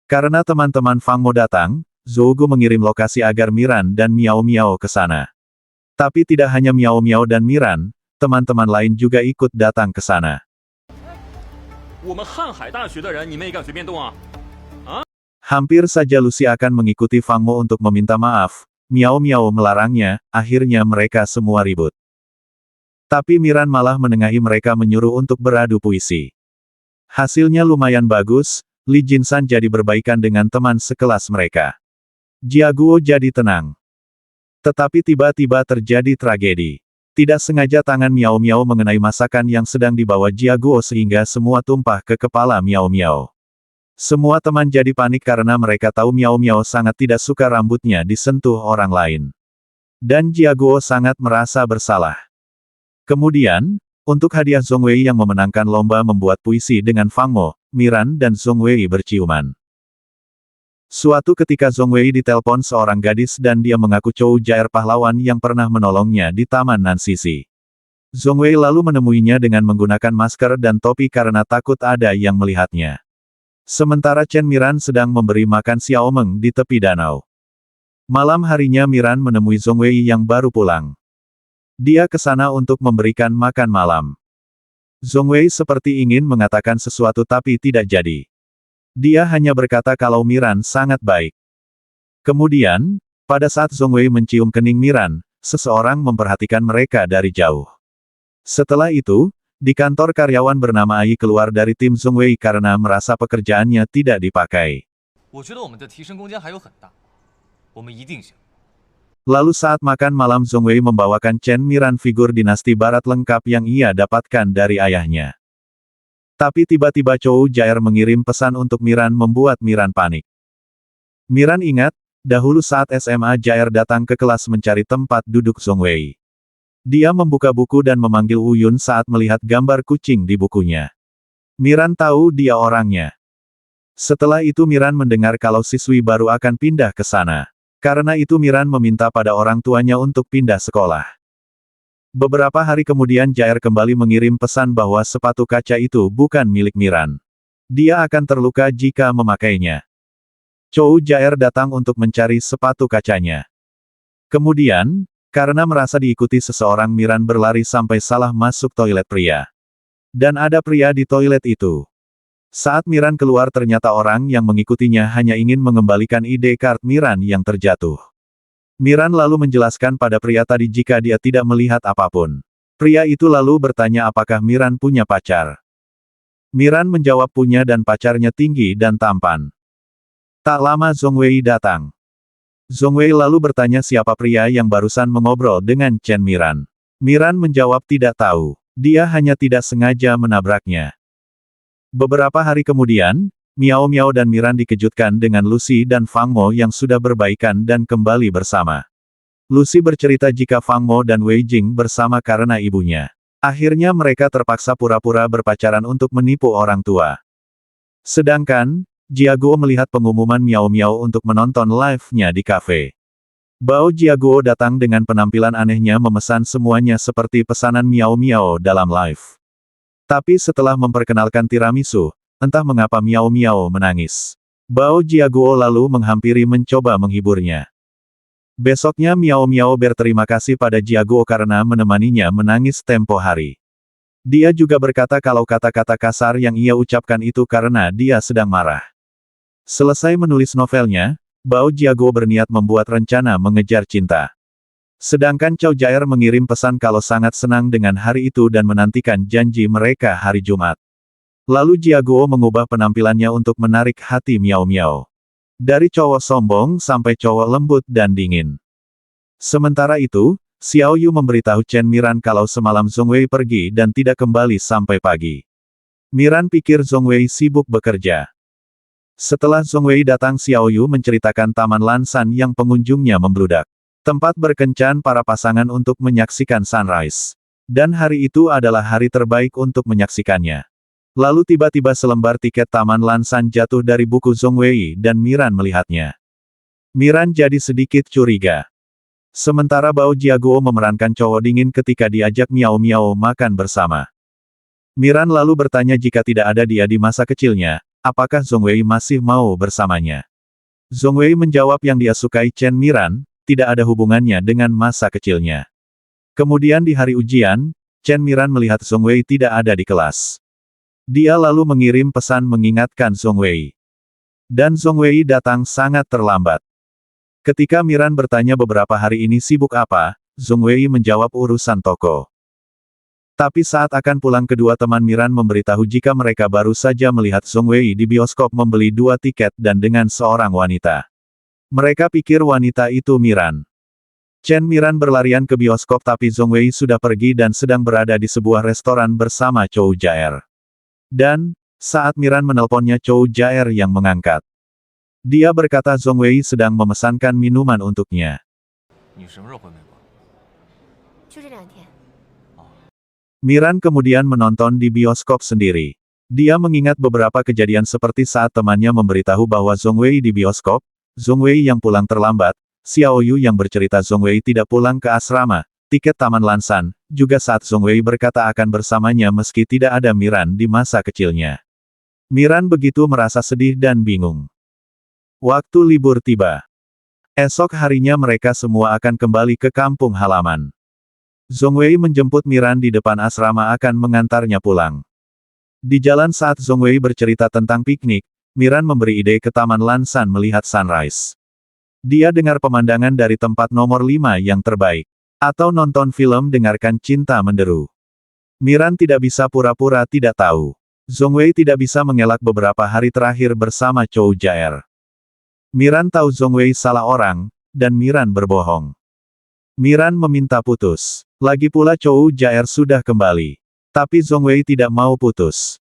Karena teman-teman Fang Mo datang, Zhougu mengirim lokasi agar Miran dan Miao Miao ke sana. Tapi tidak hanya Miao Miao dan Miran, teman-teman lain juga ikut datang ke sana. Hampir saja Lucy akan mengikuti Fang Mo untuk meminta maaf, Miao Miao melarangnya, akhirnya mereka semua ribut. Tapi Miran malah menengahi mereka menyuruh untuk beradu puisi. Hasilnya lumayan bagus, Li Jinsan jadi berbaikan dengan teman sekelas mereka. Jiaguo jadi tenang. Tetapi tiba-tiba terjadi tragedi. Tidak sengaja tangan Miao Miao mengenai masakan yang sedang dibawa Jiaguo sehingga semua tumpah ke kepala Miao Miao. Semua teman jadi panik karena mereka tahu Miao Miao sangat tidak suka rambutnya disentuh orang lain. Dan Jiaguo sangat merasa bersalah. Kemudian, untuk hadiah Zhong Wei yang memenangkan lomba membuat puisi dengan Fang Mo, Miran dan Zhong Wei berciuman. Suatu ketika Zhong Wei ditelepon seorang gadis dan dia mengaku Chou Jaer pahlawan yang pernah menolongnya di Taman Nansisi. Zhong Wei lalu menemuinya dengan menggunakan masker dan topi karena takut ada yang melihatnya. Sementara Chen Miran sedang memberi makan Xiao Meng di tepi danau. Malam harinya Miran menemui Zhong Wei yang baru pulang. Dia ke sana untuk memberikan makan malam. Zhong Wei seperti ingin mengatakan sesuatu tapi tidak jadi. Dia hanya berkata kalau Miran sangat baik. Kemudian, pada saat Zhong Wei mencium kening Miran, seseorang memperhatikan mereka dari jauh. Setelah itu, di kantor karyawan bernama Ai keluar dari tim Zhong Wei karena merasa pekerjaannya tidak dipakai. 我们一定行。 Lalu saat makan malam Zhong Wei membawakan Chen Miran figur dinasti barat lengkap yang ia dapatkan dari ayahnya. Tapi tiba-tiba Chou Jaer mengirim pesan untuk Miran membuat Miran panik. Miran ingat, dahulu saat SMA Jaer datang ke kelas mencari tempat duduk Zhong Wei. Dia membuka buku dan memanggil Wu Yun saat melihat gambar kucing di bukunya. Miran tahu dia orangnya. Setelah itu Miran mendengar kalau siswi baru akan pindah ke sana. Karena itu Miran meminta pada orang tuanya untuk pindah sekolah. Beberapa hari kemudian Jaer kembali mengirim pesan bahwa sepatu kaca itu bukan milik Miran. Dia akan terluka jika memakainya. Chou Jaer datang untuk mencari sepatu kacanya. Kemudian, karena merasa diikuti seseorang Miran berlari sampai salah masuk toilet pria. Dan ada pria di toilet itu. Saat Miran keluar ternyata orang yang mengikutinya hanya ingin mengembalikan ID card Miran yang terjatuh. Miran lalu menjelaskan pada pria tadi jika dia tidak melihat apapun. Pria itu lalu bertanya apakah Miran punya pacar. Miran menjawab punya dan pacarnya tinggi dan tampan. Tak lama Zhong Wei datang. Zhong Wei lalu bertanya siapa pria yang barusan mengobrol dengan Chen Miran. Miran menjawab tidak tahu. Dia hanya tidak sengaja menabraknya. Beberapa hari kemudian, Miao Miao dan Miran dikejutkan dengan Lucy dan Fang Mo yang sudah berbaikan dan kembali bersama. Lucy bercerita jika Fang Mo dan Wei Jing bersama karena ibunya. Akhirnya mereka terpaksa pura-pura berpacaran untuk menipu orang tua. Sedangkan, Jiaguo melihat pengumuman Miao Miao untuk menonton live-nya di kafe. Bao Jiaguo datang dengan penampilan anehnya memesan semuanya seperti pesanan Miao Miao dalam live. Tapi setelah memperkenalkan tiramisu, entah mengapa Miao Miao menangis. Bao Jiaguo lalu menghampiri mencoba menghiburnya. Besoknya Miao Miao berterima kasih pada Jiaguo karena menemaninya menangis tempo hari. Dia juga berkata kalau kata-kata kasar yang ia ucapkan itu karena dia sedang marah. Selesai menulis novelnya, Bao Jiaguo berniat membuat rencana mengejar cinta. Sedangkan Chou Jaer mengirim pesan kalau sangat senang dengan hari itu dan menantikan janji mereka hari Jumat. Lalu Jiaguo mengubah penampilannya untuk menarik hati Miao Miao. Dari cowok sombong sampai cowok lembut dan dingin. Sementara itu, Xiao Yu memberitahu Chen Miran kalau semalam Zhong Wei pergi dan tidak kembali sampai pagi. Miran pikir Zhong Wei sibuk bekerja. Setelah Zhong Wei datang Xiao Yu menceritakan Taman Lansan yang pengunjungnya membludak. Tempat berkencan para pasangan untuk menyaksikan sunrise. Dan hari itu adalah hari terbaik untuk menyaksikannya. Lalu tiba-tiba selembar tiket Taman Lansan jatuh dari buku Zhong Wei dan Miran melihatnya. Miran jadi sedikit curiga. Sementara Bao Jiaguo memerankan cowok dingin ketika diajak Miao Miao makan bersama. Miran lalu bertanya jika tidak ada dia di masa kecilnya, apakah Zhong Wei masih mau bersamanya. Zhong Wei menjawab yang dia sukai Chen Miran, tidak ada hubungannya dengan masa kecilnya. Kemudian di hari ujian, Chen Miran melihat Zhong Wei tidak ada di kelas. Dia lalu mengirim pesan mengingatkan Zhong Wei. Dan Zhong Wei datang sangat terlambat. Ketika Miran bertanya beberapa hari ini sibuk apa, Zhong Wei menjawab urusan toko. Tapi saat akan pulang kedua teman Miran memberitahu jika mereka baru saja melihat Zhong Wei di bioskop membeli 2 tiket dan dengan seorang wanita. Mereka pikir wanita itu Miran. Chen Miran berlarian ke bioskop tapi Zhong Wei sudah pergi dan sedang berada di sebuah restoran bersama Chou Jaer. Dan, saat Miran menelponnya Chou Jaer yang mengangkat. Dia berkata Zhong Wei sedang memesankan minuman untuknya. Miran kemudian menonton di bioskop sendiri. Dia mengingat beberapa kejadian seperti saat temannya memberitahu bahwa Zhong Wei di bioskop, Zhong Wei yang pulang terlambat, Xiao Yu yang bercerita Zhong Wei tidak pulang ke asrama, tiket Taman Lansan, juga saat Zhong Wei berkata akan bersamanya meski tidak ada Miran di masa kecilnya. Miran begitu merasa sedih dan bingung. Waktu libur tiba. Esok harinya mereka semua akan kembali ke kampung halaman. Zhong Wei menjemput Miran di depan asrama akan mengantarnya pulang. Di jalan saat Zhong Wei bercerita tentang piknik, Miran memberi ide ke Taman Lansan melihat sunrise. Dia dengar pemandangan dari tempat nomor 5 yang terbaik. Atau nonton film dengarkan cinta menderu. Miran tidak bisa pura-pura tidak tahu. Zhong Wei tidak bisa mengelak beberapa hari terakhir bersama Chou Jaer. Miran tahu Zhong Wei salah orang, dan Miran berbohong. Miran meminta putus. Lagi pula Chou Jaer sudah kembali. Tapi Zhong Wei tidak mau putus.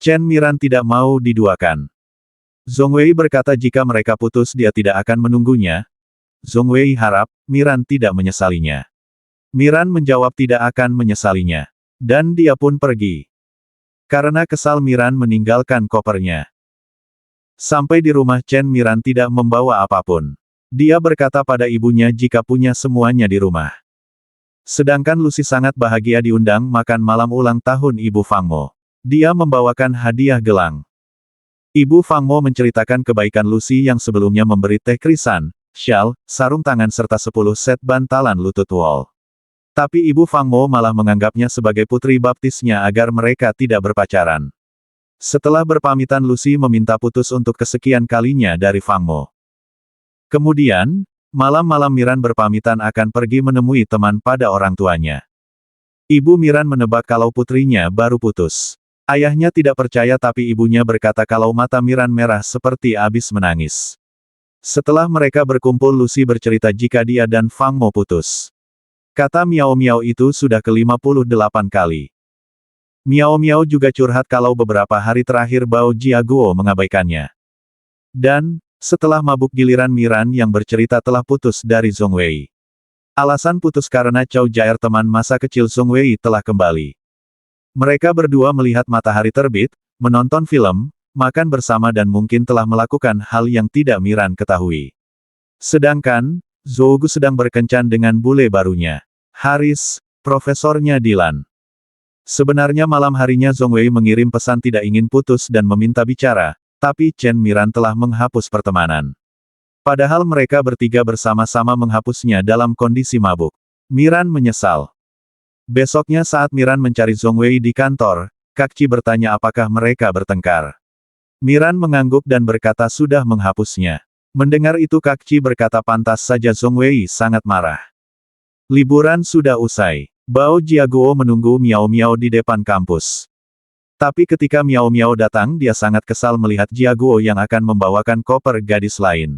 Chen Miran tidak mau diduakan. Zhong Wei berkata jika mereka putus dia tidak akan menunggunya. Zhong Wei harap Miran tidak menyesalinya. Miran menjawab tidak akan menyesalinya. Dan dia pun pergi. Karena kesal Miran meninggalkan kopernya. Sampai di rumah Chen Miran tidak membawa apapun. Dia berkata pada ibunya jika punya semuanya di rumah. Sedangkan Lucy sangat bahagia diundang makan malam ulang tahun Ibu Fang Mo. Dia membawakan hadiah gelang. Ibu Fang Mo menceritakan kebaikan Lucy yang sebelumnya memberi teh krisan, syal, sarung tangan serta 10 set bantalan lutut wol. Tapi Ibu Fang Mo malah menganggapnya sebagai putri baptisnya agar mereka tidak berpacaran. Setelah berpamitan Lucy meminta putus untuk kesekian kalinya dari Fang Mo. Kemudian, malam-malam Miran berpamitan akan pergi menemui teman pada orang tuanya. Ibu Miran menebak kalau putrinya baru putus. Ayahnya tidak percaya tapi ibunya berkata kalau mata Miran merah seperti abis menangis. Setelah mereka berkumpul Lucy bercerita jika dia dan Fang Mo putus. Kata Miao-Miao itu sudah ke-58 kali. Miao-Miao juga curhat kalau beberapa hari terakhir Bao Jiaguo mengabaikannya. Dan, setelah mabuk giliran Miran yang bercerita telah putus dari Zhong Wei. Alasan putus karena Chou Jaer teman masa kecil Zhong Wei telah kembali. Mereka berdua melihat matahari terbit, menonton film, makan bersama dan mungkin telah melakukan hal yang tidak Miran ketahui. Sedangkan, Zhou Gu sedang berkencan dengan bule barunya. Haris, profesornya Dylan. Sebenarnya malam harinya Zhong Wei mengirim pesan tidak ingin putus dan meminta bicara, tapi Chen Miran telah menghapus pertemanan. Padahal mereka bertiga bersama-sama menghapusnya dalam kondisi mabuk. Miran menyesal. Besoknya saat Miran mencari Zhong Wei di kantor, Kak Qi bertanya apakah mereka bertengkar. Miran mengangguk dan berkata sudah menghapusnya. Mendengar itu Kak Qi berkata pantas saja Zhong Wei sangat marah. Liburan sudah usai. Bao Jiaguo menunggu Miao-Miao di depan kampus. Tapi ketika Miao-Miao datang dia sangat kesal melihat Jiaguo yang akan membawakan koper gadis lain.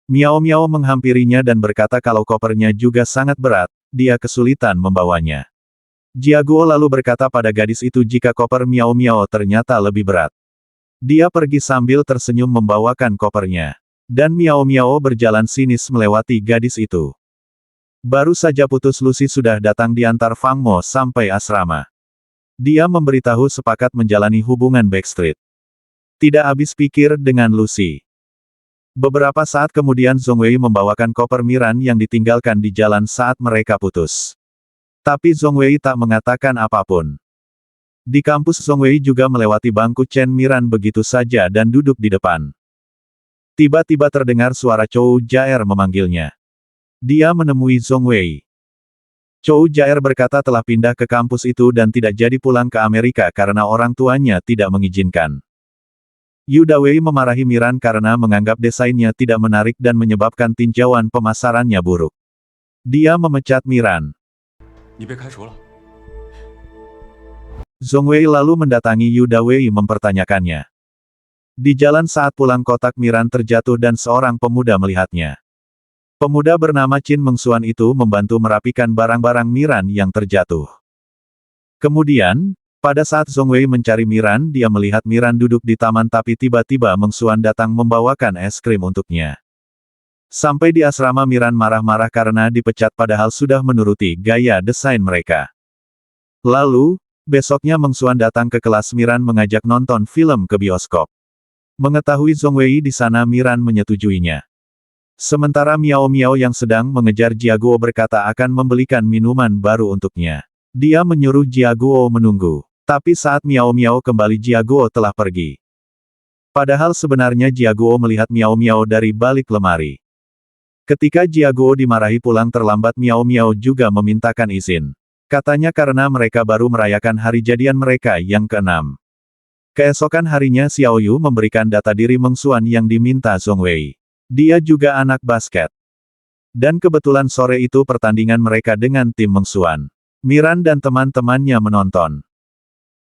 Miao-Miao menghampirinya dan berkata kalau kopernya juga sangat berat, dia kesulitan membawanya. Jiaguo lalu berkata pada gadis itu jika koper Miao-Miao ternyata lebih berat. Dia pergi sambil tersenyum membawakan kopernya. Dan Miao-Miao berjalan sinis melewati gadis itu. Baru saja putus Lucy sudah datang diantar Fang Mo sampai asrama. Dia memberitahu sepakat menjalani hubungan backstreet. Tidak habis pikir dengan Lucy. Beberapa saat kemudian Zhong Wei membawakan koper Miran yang ditinggalkan di jalan saat mereka putus. Tapi Zhong Wei tak mengatakan apapun. Di kampus Zhong Wei juga melewati bangku Chen Miran begitu saja dan duduk di depan. Tiba-tiba terdengar suara Chou Jaer memanggilnya. Dia menemui Zhong Wei. Chou Jaer berkata telah pindah ke kampus itu dan tidak jadi pulang ke Amerika karena orang tuanya tidak mengizinkan. Yu Dawei memarahi Miran karena menganggap desainnya tidak menarik dan menyebabkan tinjauan pemasarannya buruk. Dia memecat Miran. Zhong Wei lalu mendatangi Yu Dawei mempertanyakannya. Di jalan saat pulang kotak Miran terjatuh dan seorang pemuda melihatnya. Pemuda bernama Qin Mengsuan itu membantu merapikan barang-barang Miran yang terjatuh. Kemudian, pada saat Zhong Wei mencari Miran dia melihat Miran duduk di taman tapi tiba-tiba Mengsuan datang membawakan es krim untuknya. Sampai di asrama Miran marah-marah karena dipecat padahal sudah menuruti gaya desain mereka. Lalu, besoknya Mengsuan datang ke kelas Miran mengajak nonton film ke bioskop. Mengetahui Zhong Wei di sana Miran menyetujuinya. Sementara Miao-Miao yang sedang mengejar Jiaguo berkata akan membelikan minuman baru untuknya. Dia menyuruh Jiaguo menunggu. Tapi saat Miao-Miao kembali Jiaguo telah pergi. Padahal sebenarnya Jiaguo melihat Miao-Miao dari balik lemari. Ketika Jiaguo dimarahi pulang terlambat Miao-Miao juga memintakan izin. Katanya karena mereka baru merayakan hari jadian mereka yang ke-6. Keesokan harinya Xiao Yu memberikan data diri Mengsuan yang diminta Zhong Wei. Dia juga anak basket. Dan kebetulan sore itu pertandingan mereka dengan tim Mengsuan. Miran dan teman-temannya menonton.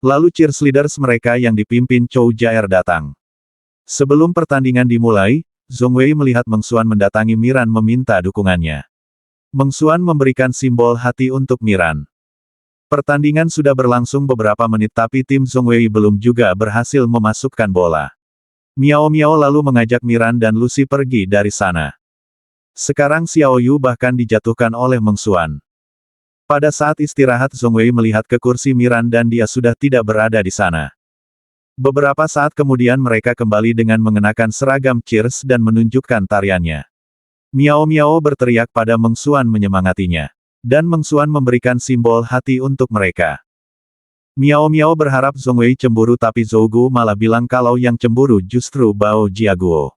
Lalu cheerleaders mereka yang dipimpin Chou Jaer datang. Sebelum pertandingan dimulai, Zhong Wei melihat Meng Xuan mendatangi Miran meminta dukungannya. Meng Xuan memberikan simbol hati untuk Miran. Pertandingan sudah berlangsung beberapa menit tapi tim Zhong Wei belum juga berhasil memasukkan bola. Miao Miao lalu mengajak Miran dan Lucy pergi dari sana. Sekarang Xiao Yu bahkan dijatuhkan oleh Meng Xuan. Pada saat istirahat Zhong Wei melihat ke kursi Miran dan dia sudah tidak berada di sana. Beberapa saat kemudian mereka kembali dengan mengenakan seragam cheers dan menunjukkan tariannya. Miao Miao berteriak pada Meng Xuan menyemangatinya. Dan Meng Xuan memberikan simbol hati untuk mereka. Miao Miao berharap Zhong Wei cemburu tapi Zhou Gu malah bilang kalau yang cemburu justru Bao Jiaguo.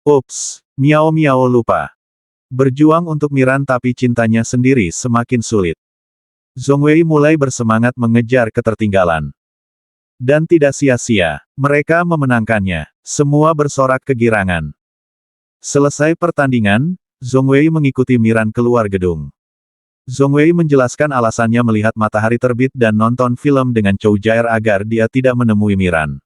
Ups, Miao Miao lupa. Berjuang untuk Miran tapi cintanya sendiri semakin sulit. Zhong Wei mulai bersemangat mengejar ketertinggalan. Dan tidak sia-sia, mereka memenangkannya. Semua bersorak kegirangan. Selesai pertandingan, Zhong Wei mengikuti Miran keluar gedung. Zhong Wei menjelaskan alasannya melihat matahari terbit dan nonton film dengan Chou Jaer agar dia tidak menemui Miran.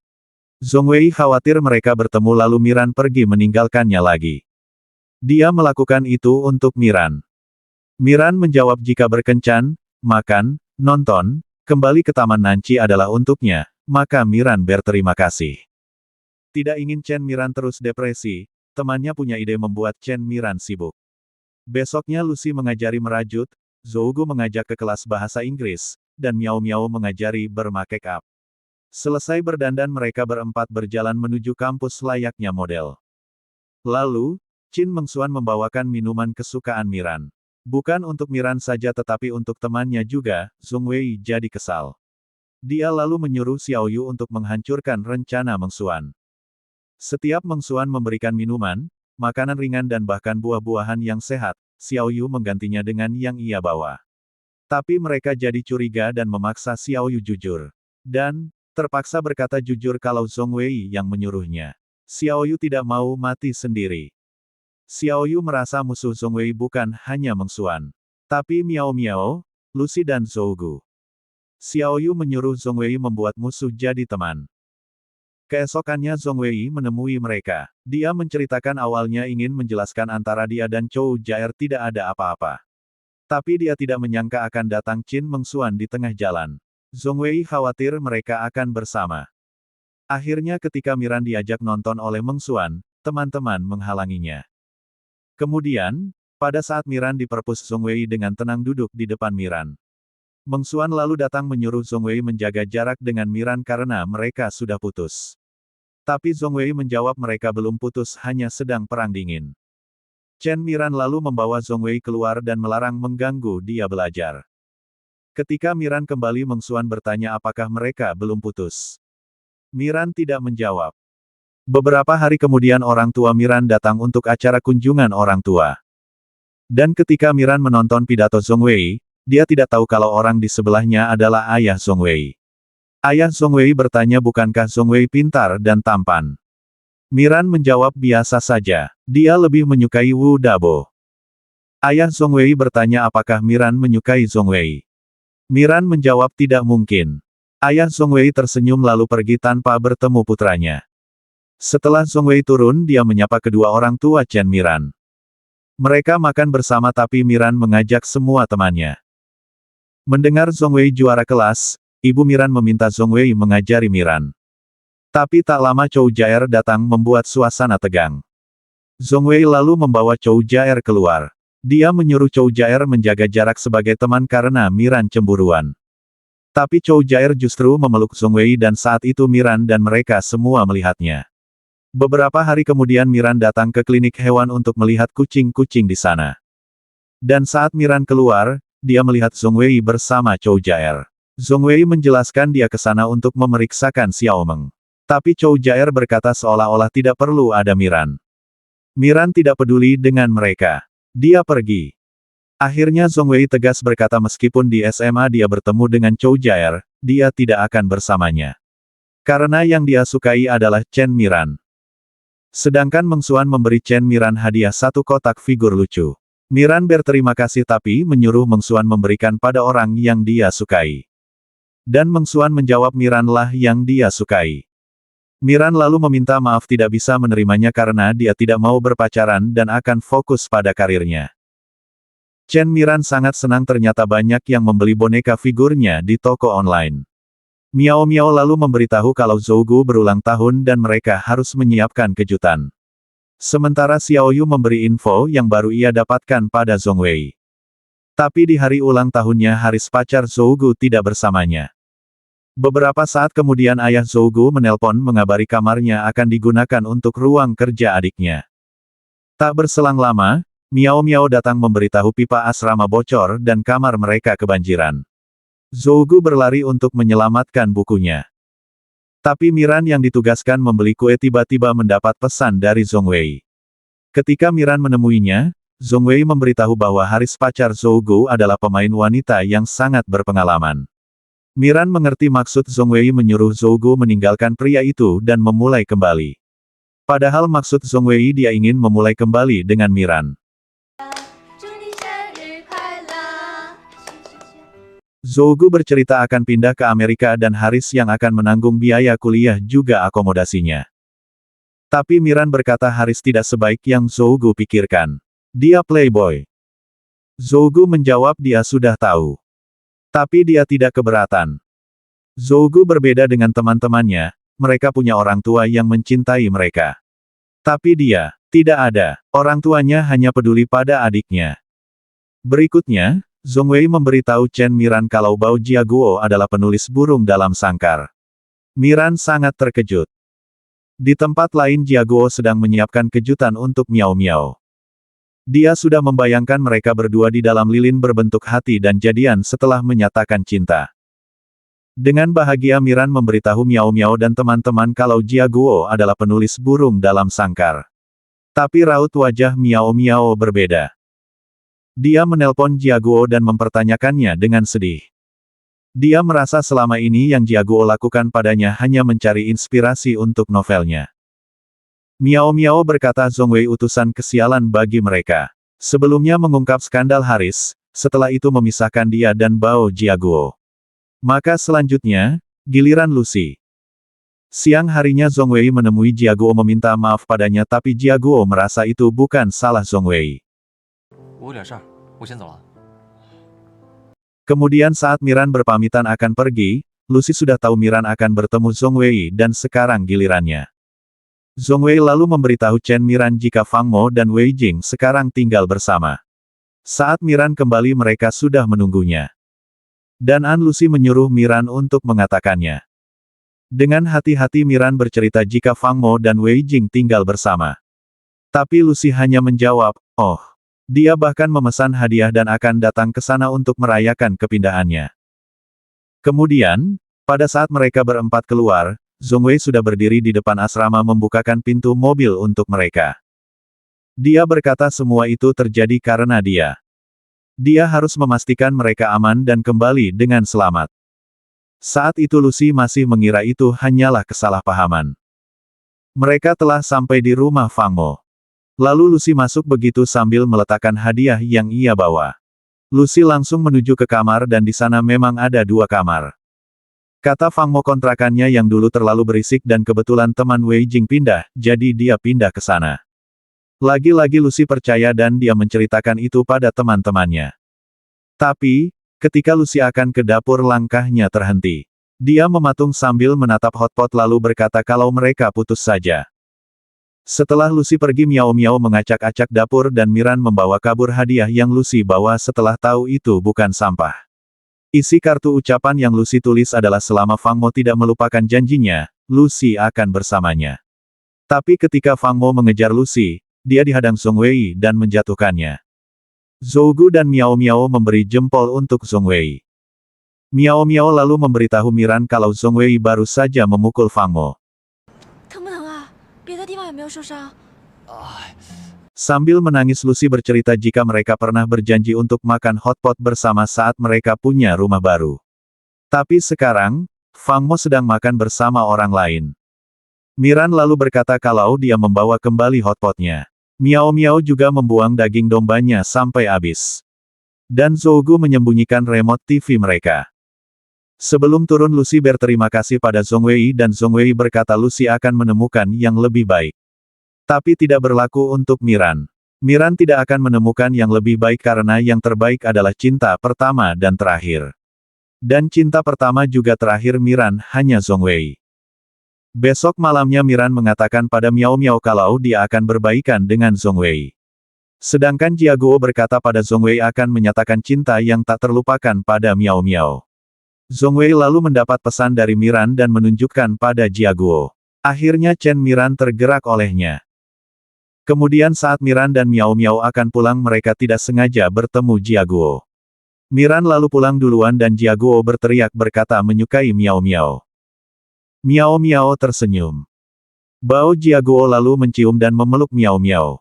Zhong Wei khawatir mereka bertemu lalu Miran pergi meninggalkannya lagi. Dia melakukan itu untuk Miran. Miran menjawab jika berkencan, makan, nonton, kembali ke Taman Nanci adalah untuknya, maka Miran berterima kasih. Tidak ingin Chen Miran terus depresi, temannya punya ide membuat Chen Miran sibuk. Besoknya Lucy mengajari merajut, Zhou Gu mengajak ke kelas bahasa Inggris, dan Miao Miao mengajari bermake up. Selesai berdandan mereka berempat berjalan menuju kampus layaknya model. Lalu, Qin Meng Xuan membawakan minuman kesukaan Miran. Bukan untuk Miran saja tetapi untuk temannya juga, Zhong Wei jadi kesal. Dia lalu menyuruh Xiao Yu untuk menghancurkan rencana Meng Xuan. Setiap Meng Xuan memberikan minuman, makanan ringan dan bahkan buah-buahan yang sehat, Xiao Yu menggantinya dengan yang ia bawa. Tapi mereka jadi curiga dan memaksa Xiao Yu jujur. Dan, terpaksa berkata jujur kalau Zhong Wei yang menyuruhnya. Xiao Yu tidak mau mati sendiri. Xiao Yu merasa musuh Zhong Wei bukan hanya Meng Xuan, tapi Miao Miao, Lucy dan Zhou Gu. Xiao Yu menyuruh Zhong Wei membuat musuh jadi teman. Keesokannya Zhong Wei menemui mereka. Dia menceritakan awalnya ingin menjelaskan antara dia dan Chou Jaer tidak ada apa-apa. Tapi dia tidak menyangka akan datang Qin Meng Xuan di tengah jalan. Zhong Wei khawatir mereka akan bersama. Akhirnya ketika Miran diajak nonton oleh Meng Xuan, teman-teman menghalanginya. Kemudian, pada saat Miran diperpus Zhong Wei dengan tenang duduk di depan Miran. Meng Xuan lalu datang menyuruh Zhong Wei menjaga jarak dengan Miran karena mereka sudah putus. Tapi Zhong Wei menjawab mereka belum putus hanya sedang perang dingin. Chen Miran lalu membawa Zhong Wei keluar dan melarang mengganggu dia belajar. Ketika Miran kembali Meng Xuan bertanya apakah mereka belum putus. Miran tidak menjawab. Beberapa hari kemudian orang tua Miran datang untuk acara kunjungan orang tua. Dan ketika Miran menonton pidato Zhong Wei, dia tidak tahu kalau orang di sebelahnya adalah ayah Zhong Wei. Ayah Zhong Wei bertanya bukankah Zhong Wei pintar dan tampan. Miran menjawab biasa saja, dia lebih menyukai Wu Dabo. Ayah Zhong Wei bertanya apakah Miran menyukai Zhong Wei. Miran menjawab tidak mungkin. Ayah Zhong Wei tersenyum lalu pergi tanpa bertemu putranya. Setelah Zhong Wei turun dia menyapa kedua orang tua Chen Miran. Mereka makan bersama tapi Miran mengajak semua temannya. Mendengar Zhong Wei juara kelas, Ibu Miran meminta Zhong Wei mengajari Miran. Tapi tak lama Chou Jaer datang membuat suasana tegang. Zhong Wei lalu membawa Chou Jaer keluar. Dia menyuruh Chou Jaer menjaga jarak sebagai teman karena Miran cemburuan. Tapi Chou Jaer justru memeluk Zhong Wei dan saat itu Miran dan mereka semua melihatnya. Beberapa hari kemudian Miran datang ke klinik hewan untuk melihat kucing-kucing di sana. Dan saat Miran keluar, dia melihat Zhong Wei bersama Chou Jaer. Zhong Wei menjelaskan dia ke sana untuk memeriksakan Xiao Meng. Tapi Chou Jaer berkata seolah-olah tidak perlu ada Miran. Miran tidak peduli dengan mereka. Dia pergi. Akhirnya Zhong Wei tegas berkata meskipun di SMA dia bertemu dengan Chou Jaer, dia tidak akan bersamanya. Karena yang dia sukai adalah Chen Miran. Sedangkan Meng Xuan memberi Chen Miran hadiah satu kotak figur lucu. Miran berterima kasih tapi menyuruh Meng Xuan memberikan pada orang yang dia sukai. Dan Meng Xuan menjawab Miranlah yang dia sukai. Miran lalu meminta maaf tidak bisa menerimanya karena dia tidak mau berpacaran dan akan fokus pada karirnya. Chen Miran sangat senang ternyata banyak yang membeli boneka figurnya di toko online. Miao Miao lalu memberitahu kalau Zhou Gu berulang tahun dan mereka harus menyiapkan kejutan. Sementara Xiao Yu memberi info yang baru ia dapatkan pada Zhong Wei. Tapi di hari ulang tahunnya Haris pacar Zhou Gu tidak bersamanya. Beberapa saat kemudian ayah Zhou Gu menelpon mengabari kamarnya akan digunakan untuk ruang kerja adiknya. Tak berselang lama, Miao Miao datang memberitahu pipa asrama bocor dan kamar mereka kebanjiran. Zhou Gu berlari untuk menyelamatkan bukunya. Tapi Miran yang ditugaskan membeli kue tiba-tiba mendapat pesan dari Zhong Wei. Ketika Miran menemuinya, Zhong Wei memberitahu bahwa Haris pacar Zhou Gu adalah pemain wanita yang sangat berpengalaman. Miran mengerti maksud Zhong Wei menyuruh Zhou Gu meninggalkan pria itu dan memulai kembali. Padahal maksud Zhong Wei dia ingin memulai kembali dengan Miran. Zhou Gu bercerita akan pindah ke Amerika dan Haris yang akan menanggung biaya kuliah juga akomodasinya. Tapi Miran berkata Haris tidak sebaik yang Zhou Gu pikirkan. Dia playboy. Zhou Gu menjawab dia sudah tahu. Tapi dia tidak keberatan. Zhou Gu berbeda dengan teman-temannya, mereka punya orang tua yang mencintai mereka. Tapi dia, tidak ada, orang tuanya hanya peduli pada adiknya. Berikutnya, Zhong Wei memberitahu Chen Miran kalau Bao Jiaguo adalah penulis burung dalam sangkar. Miran sangat terkejut. Di tempat lain Jiaguo sedang menyiapkan kejutan untuk Miao Miao. Dia sudah membayangkan mereka berdua di dalam lilin berbentuk hati dan jadian setelah menyatakan cinta. Dengan bahagia Miran memberitahu Miao Miao dan teman-teman kalau Jiaguo adalah penulis burung dalam sangkar. Tapi raut wajah Miao Miao berbeda. Dia menelpon Jiaguo dan mempertanyakannya dengan sedih. Dia merasa selama ini yang Jiaguo lakukan padanya hanya mencari inspirasi untuk novelnya. Miao Miao berkata Zhong Wei utusan kesialan bagi mereka. Sebelumnya mengungkap skandal Haris, setelah itu memisahkan dia dan Bao Jiaguo. Maka selanjutnya, giliran Lucy. Siang harinya Zhong Wei menemui Jiaguo meminta maaf padanya tapi Jiaguo merasa itu bukan salah Zhong Wei. Kemudian saat Miran berpamitan akan pergi, Lucy sudah tahu Miran akan bertemu Zhong Wei dan sekarang gilirannya. Zhong Wei lalu memberitahu Chen Miran jika Fang Mo dan Wei Jing sekarang tinggal bersama. Saat Miran kembali mereka sudah menunggunya. Dan An Lucy menyuruh Miran untuk mengatakannya. Dengan hati-hati Miran bercerita jika Fang Mo dan Wei Jing tinggal bersama. Tapi Lucy hanya menjawab, oh. Dia bahkan memesan hadiah dan akan datang ke sana untuk merayakan kepindahannya. Kemudian, pada saat mereka berempat keluar, Zhong Wei sudah berdiri di depan asrama membukakan pintu mobil untuk mereka. Dia berkata semua itu terjadi karena dia. Dia harus memastikan mereka aman dan kembali dengan selamat. Saat itu Lucy masih mengira itu hanyalah kesalahpahaman. Mereka telah sampai di rumah Fang Mo. Lalu Lucy masuk begitu sambil meletakkan hadiah yang ia bawa. Lucy langsung menuju ke kamar dan di sana memang ada 2 kamar. Kata Fang Mo kontrakannya yang dulu terlalu berisik dan kebetulan teman Wei Jing pindah, jadi dia pindah ke sana. Lagi-lagi Lucy percaya dan dia menceritakan itu pada teman-temannya. Tapi, ketika Lucy akan ke dapur langkahnya terhenti. Dia mematung sambil menatap hotpot lalu berkata kalau mereka putus saja. Setelah Lucy pergi Miao Miao mengacak-acak dapur dan Miran membawa kabur hadiah yang Lucy bawa setelah tahu itu bukan sampah. Isi kartu ucapan yang Lucy tulis adalah selama Fang Mo tidak melupakan janjinya, Lucy akan bersamanya. Tapi ketika Fang Mo mengejar Lucy, dia dihadang Zhong Wei dan menjatuhkannya. Zhou Gu dan Miao Miao memberi jempol untuk Zhong Wei. Miao Miao lalu memberitahu Miran kalau Zhong Wei baru saja memukul Fang Mo. Sambil menangis Lucy bercerita jika mereka pernah berjanji untuk makan hotpot bersama saat mereka punya rumah baru. Tapi sekarang, Fang Mo sedang makan bersama orang lain. Miran lalu berkata kalau dia membawa kembali hotpotnya. Miao Miao juga membuang daging dombanya sampai habis. Dan Zhou Gu menyembunyikan remote TV mereka. Sebelum turun Lucy berterima kasih pada Zhong Wei dan Zhong Wei berkata Lucy akan menemukan yang lebih baik. Tapi tidak berlaku untuk Miran. Miran tidak akan menemukan yang lebih baik karena yang terbaik adalah cinta pertama dan terakhir. Dan cinta pertama juga terakhir Miran hanya Zhong Wei. Besok malamnya Miran mengatakan pada Miao Miao kalau dia akan berbaikan dengan Zhong Wei. Sedangkan Jiaguo berkata pada Zhong Wei akan menyatakan cinta yang tak terlupakan pada Miao Miao. Zhong Wei lalu mendapat pesan dari Miran dan menunjukkan pada Jiaguo. Akhirnya Chen Miran tergerak olehnya. Kemudian saat Miran dan Miao Miao akan pulang mereka tidak sengaja bertemu Jiaguo. Miran lalu pulang duluan dan Jiaguo berteriak berkata menyukai Miao Miao. Miao Miao tersenyum. Bao Jiaguo lalu mencium dan memeluk Miao Miao.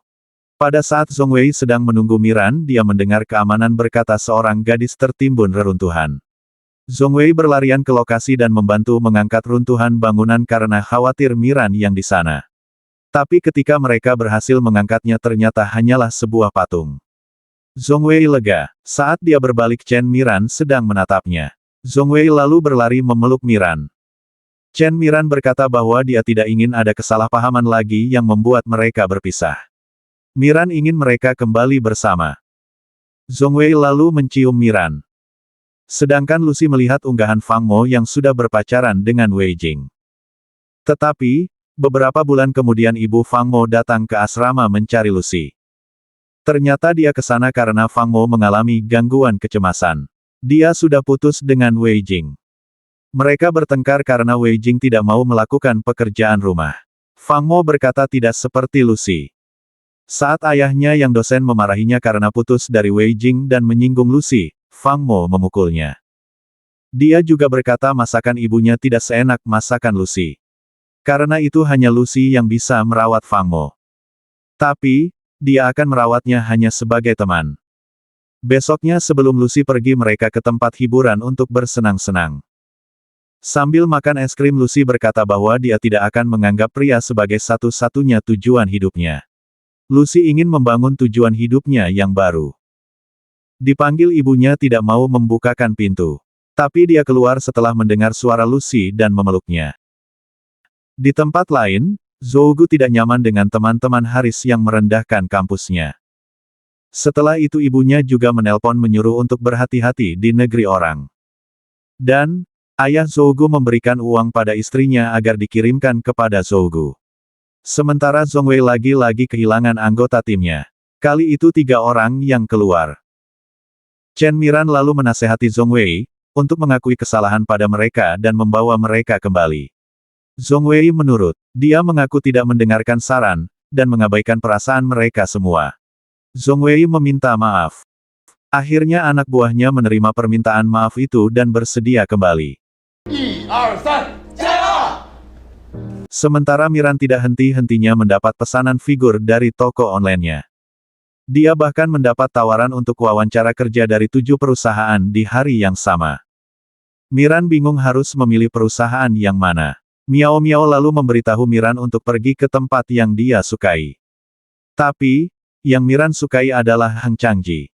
Pada saat Zhong Wei sedang menunggu Miran, dia mendengar keamanan berkata seorang gadis tertimbun reruntuhan. Zhong Wei berlarian ke lokasi dan membantu mengangkat runtuhan bangunan karena khawatir Miran yang di sana. Tapi ketika mereka berhasil mengangkatnya ternyata hanyalah sebuah patung. Zhong Wei lega. Saat dia berbalik Chen Miran sedang menatapnya. Zhong Wei lalu berlari memeluk Miran. Chen Miran berkata bahwa dia tidak ingin ada kesalahpahaman lagi yang membuat mereka berpisah. Miran ingin mereka kembali bersama. Zhong Wei lalu mencium Miran. Sedangkan Lucy melihat unggahan Fang Mo yang sudah berpacaran dengan Wei Jing. Tetapi, beberapa bulan kemudian ibu Fang Mo datang ke asrama mencari Lucy. Ternyata dia ke sana karena Fang Mo mengalami gangguan kecemasan. Dia sudah putus dengan Wei Jing. Mereka bertengkar karena Wei Jing tidak mau melakukan pekerjaan rumah. Fang Mo berkata tidak seperti Lucy. Saat ayahnya yang dosen memarahinya karena putus dari Wei Jing dan menyinggung Lucy, Fang Mo memukulnya. Dia juga berkata masakan ibunya tidak seenak masakan Lucy. Karena itu hanya Lucy yang bisa merawat Fang Mo. Tapi, dia akan merawatnya hanya sebagai teman. Besoknya sebelum Lucy pergi mereka ke tempat hiburan untuk bersenang-senang. Sambil makan es krim Lucy berkata bahwa dia tidak akan menganggap pria sebagai satu-satunya tujuan hidupnya. Lucy ingin membangun tujuan hidupnya yang baru. Dipanggil ibunya tidak mau membukakan pintu. Tapi dia keluar setelah mendengar suara Lucy dan memeluknya. Di tempat lain, Zhou tidak nyaman dengan teman-teman Haris yang merendahkan kampusnya. Setelah itu ibunya juga menelpon menyuruh untuk berhati-hati di negeri orang. Dan, ayah Zhou memberikan uang pada istrinya agar dikirimkan kepada Zhou. Sementara Zhong Wei lagi-lagi kehilangan anggota timnya. Kali itu 3 orang yang keluar. Chen Miran lalu menasehati Zhong Wei, untuk mengakui kesalahan pada mereka dan membawa mereka kembali. Zhong Wei menurut. Dia mengaku tidak mendengarkan saran, dan mengabaikan perasaan mereka semua. Zhong Wei meminta maaf. Akhirnya anak buahnya menerima permintaan maaf itu dan bersedia kembali. 1、2、3，加油！ Sementara Miran tidak henti-hentinya mendapat pesanan figur dari toko online-nya. Dia bahkan mendapat tawaran untuk wawancara kerja dari 7 perusahaan di hari yang sama. Miran bingung harus memilih perusahaan yang mana. Miao Miao lalu memberitahu Miran untuk pergi ke tempat yang dia sukai. Tapi, yang Miran sukai adalah Hang Changji.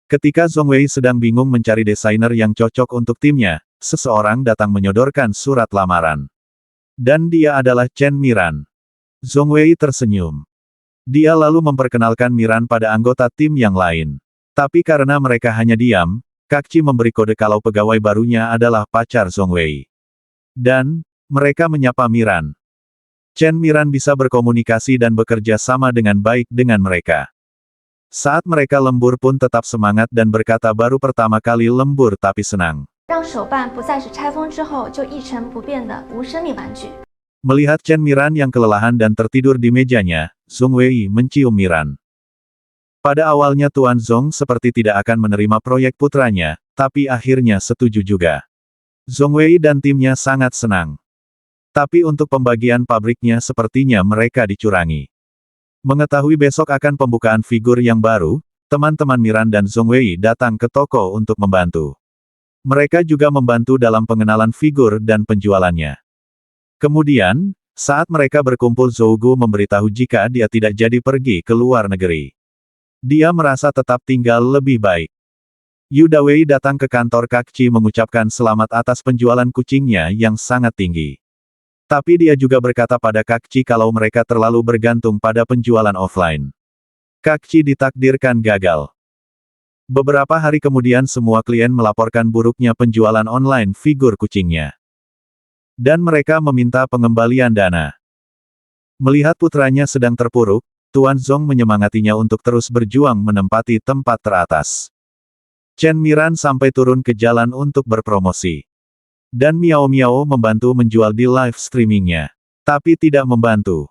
Ketika Zhong Wei sedang bingung mencari desainer yang cocok untuk timnya, seseorang datang menyodorkan surat lamaran. Dan dia adalah Chen Miran. Zhong Wei tersenyum. Dia lalu memperkenalkan Miran pada anggota tim yang lain. Tapi karena mereka hanya diam, Kakci memberi kode kalau pegawai barunya adalah pacar Zhong Wei. Dan, mereka menyapa Miran. Chen Miran bisa berkomunikasi dan bekerja sama dengan baik dengan mereka. Saat mereka lembur pun tetap semangat dan berkata baru pertama kali lembur tapi senang. 让手办不再是拆封之后就一成不变的无生命玩具。 Melihat Chen Miran yang kelelahan dan tertidur di mejanya, Zhong Wei mencium Miran. Pada awalnya Tuan Zhong seperti tidak akan menerima proyek putranya, tapi akhirnya setuju juga. Zhong Wei dan timnya sangat senang. Tapi untuk pembagian pabriknya sepertinya mereka dicurangi. Mengetahui besok akan pembukaan figur yang baru, teman-teman Miran dan Zhong Wei datang ke toko untuk membantu. Mereka juga membantu dalam pengenalan figur dan penjualannya. Kemudian, saat mereka berkumpul Zhou memberitahu jika dia tidak jadi pergi ke luar negeri. Dia merasa tetap tinggal lebih baik. Yu Dawei datang ke kantor Kak Qi mengucapkan selamat atas penjualan kucingnya yang sangat tinggi. Tapi dia juga berkata pada Kak Qi kalau mereka terlalu bergantung pada penjualan offline. Kak Qi ditakdirkan gagal. Beberapa hari kemudian semua klien melaporkan buruknya penjualan online figur kucingnya. Dan mereka meminta pengembalian dana. Melihat putranya sedang terpuruk, Tuan Zong menyemangatinya untuk terus berjuang menempati tempat teratas. Chen Miran sampai turun ke jalan untuk berpromosi. Dan Miao Miao membantu menjual di live streamingnya. Tapi tidak membantu.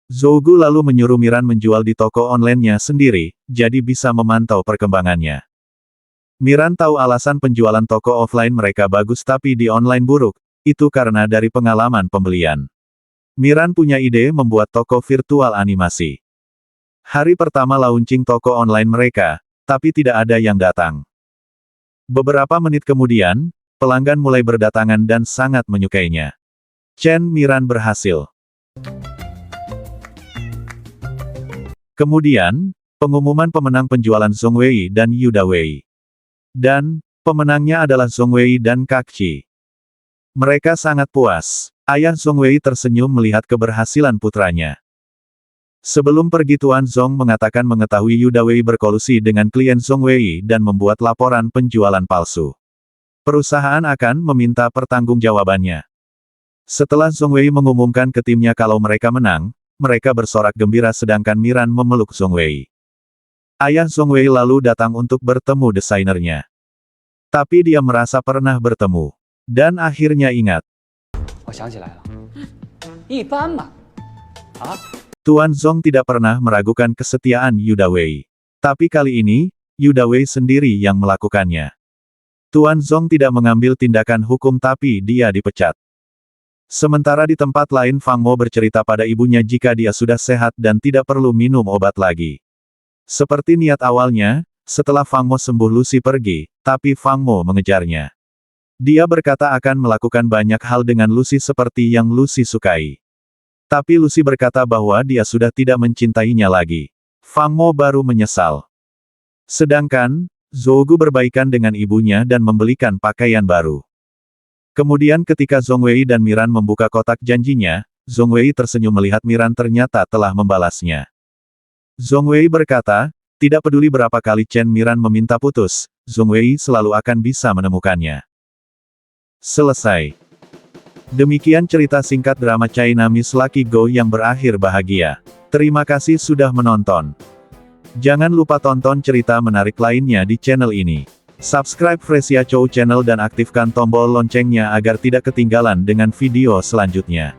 Zhou Gu lalu menyuruh Miran menjual di toko online-nya sendiri, jadi bisa memantau perkembangannya. Miran tahu alasan penjualan toko offline mereka bagus tapi di online buruk, itu karena dari pengalaman pembelian. Miran punya ide membuat toko virtual animasi. Hari pertama launching toko online mereka, tapi tidak ada yang datang. Beberapa menit kemudian, pelanggan mulai berdatangan dan sangat menyukainya. Chen Miran berhasil. Kemudian, pengumuman pemenang penjualan Zhong Wei dan Yu Dawei. Dan, pemenangnya adalah Zhong Wei dan Kak Qi. Mereka sangat puas. Ayah Zhong Wei tersenyum melihat keberhasilan putranya. Sebelum pergi Tuan Zong mengatakan mengetahui Yu Dawei berkolusi dengan klien Zhong Wei dan membuat laporan penjualan palsu. Perusahaan akan meminta pertanggungjawabannya. Setelah Zhong Wei mengumumkan ke timnya kalau mereka menang, mereka bersorak gembira sedangkan Miran memeluk Zhong Wei. Ayah Zhong Wei lalu datang untuk bertemu desainernya. Tapi dia merasa pernah bertemu. Dan akhirnya ingat. Tuan Zong tidak pernah meragukan kesetiaan Yu Dawei. Tapi kali ini, Yu Dawei sendiri yang melakukannya. Tuan Zong tidak mengambil tindakan hukum tapi dia dipecat. Sementara di tempat lain Fang Mo bercerita pada ibunya jika dia sudah sehat dan tidak perlu minum obat lagi. Seperti niat awalnya, setelah Fang Mo sembuh Lucy pergi, tapi Fang Mo mengejarnya. Dia berkata akan melakukan banyak hal dengan Lucy seperti yang Lucy sukai. Tapi Lucy berkata bahwa dia sudah tidak mencintainya lagi. Fang Mo baru menyesal. Sedangkan, Zhou Gu berbaikan dengan ibunya dan membelikan pakaian baru. Kemudian ketika Zhong Wei dan Miran membuka kotak janjinya, Zhong Wei tersenyum melihat Miran ternyata telah membalasnya. Zhong Wei berkata, tidak peduli berapa kali Chen Miran meminta putus, Zhong Wei selalu akan bisa menemukannya. Selesai. Demikian cerita singkat drama China Miss Lucky Go yang berakhir bahagia. Terima kasih sudah menonton. Jangan lupa tonton cerita menarik lainnya di channel ini. Subscribe Fresia Chow Channel dan aktifkan tombol loncengnya agar tidak ketinggalan dengan video selanjutnya.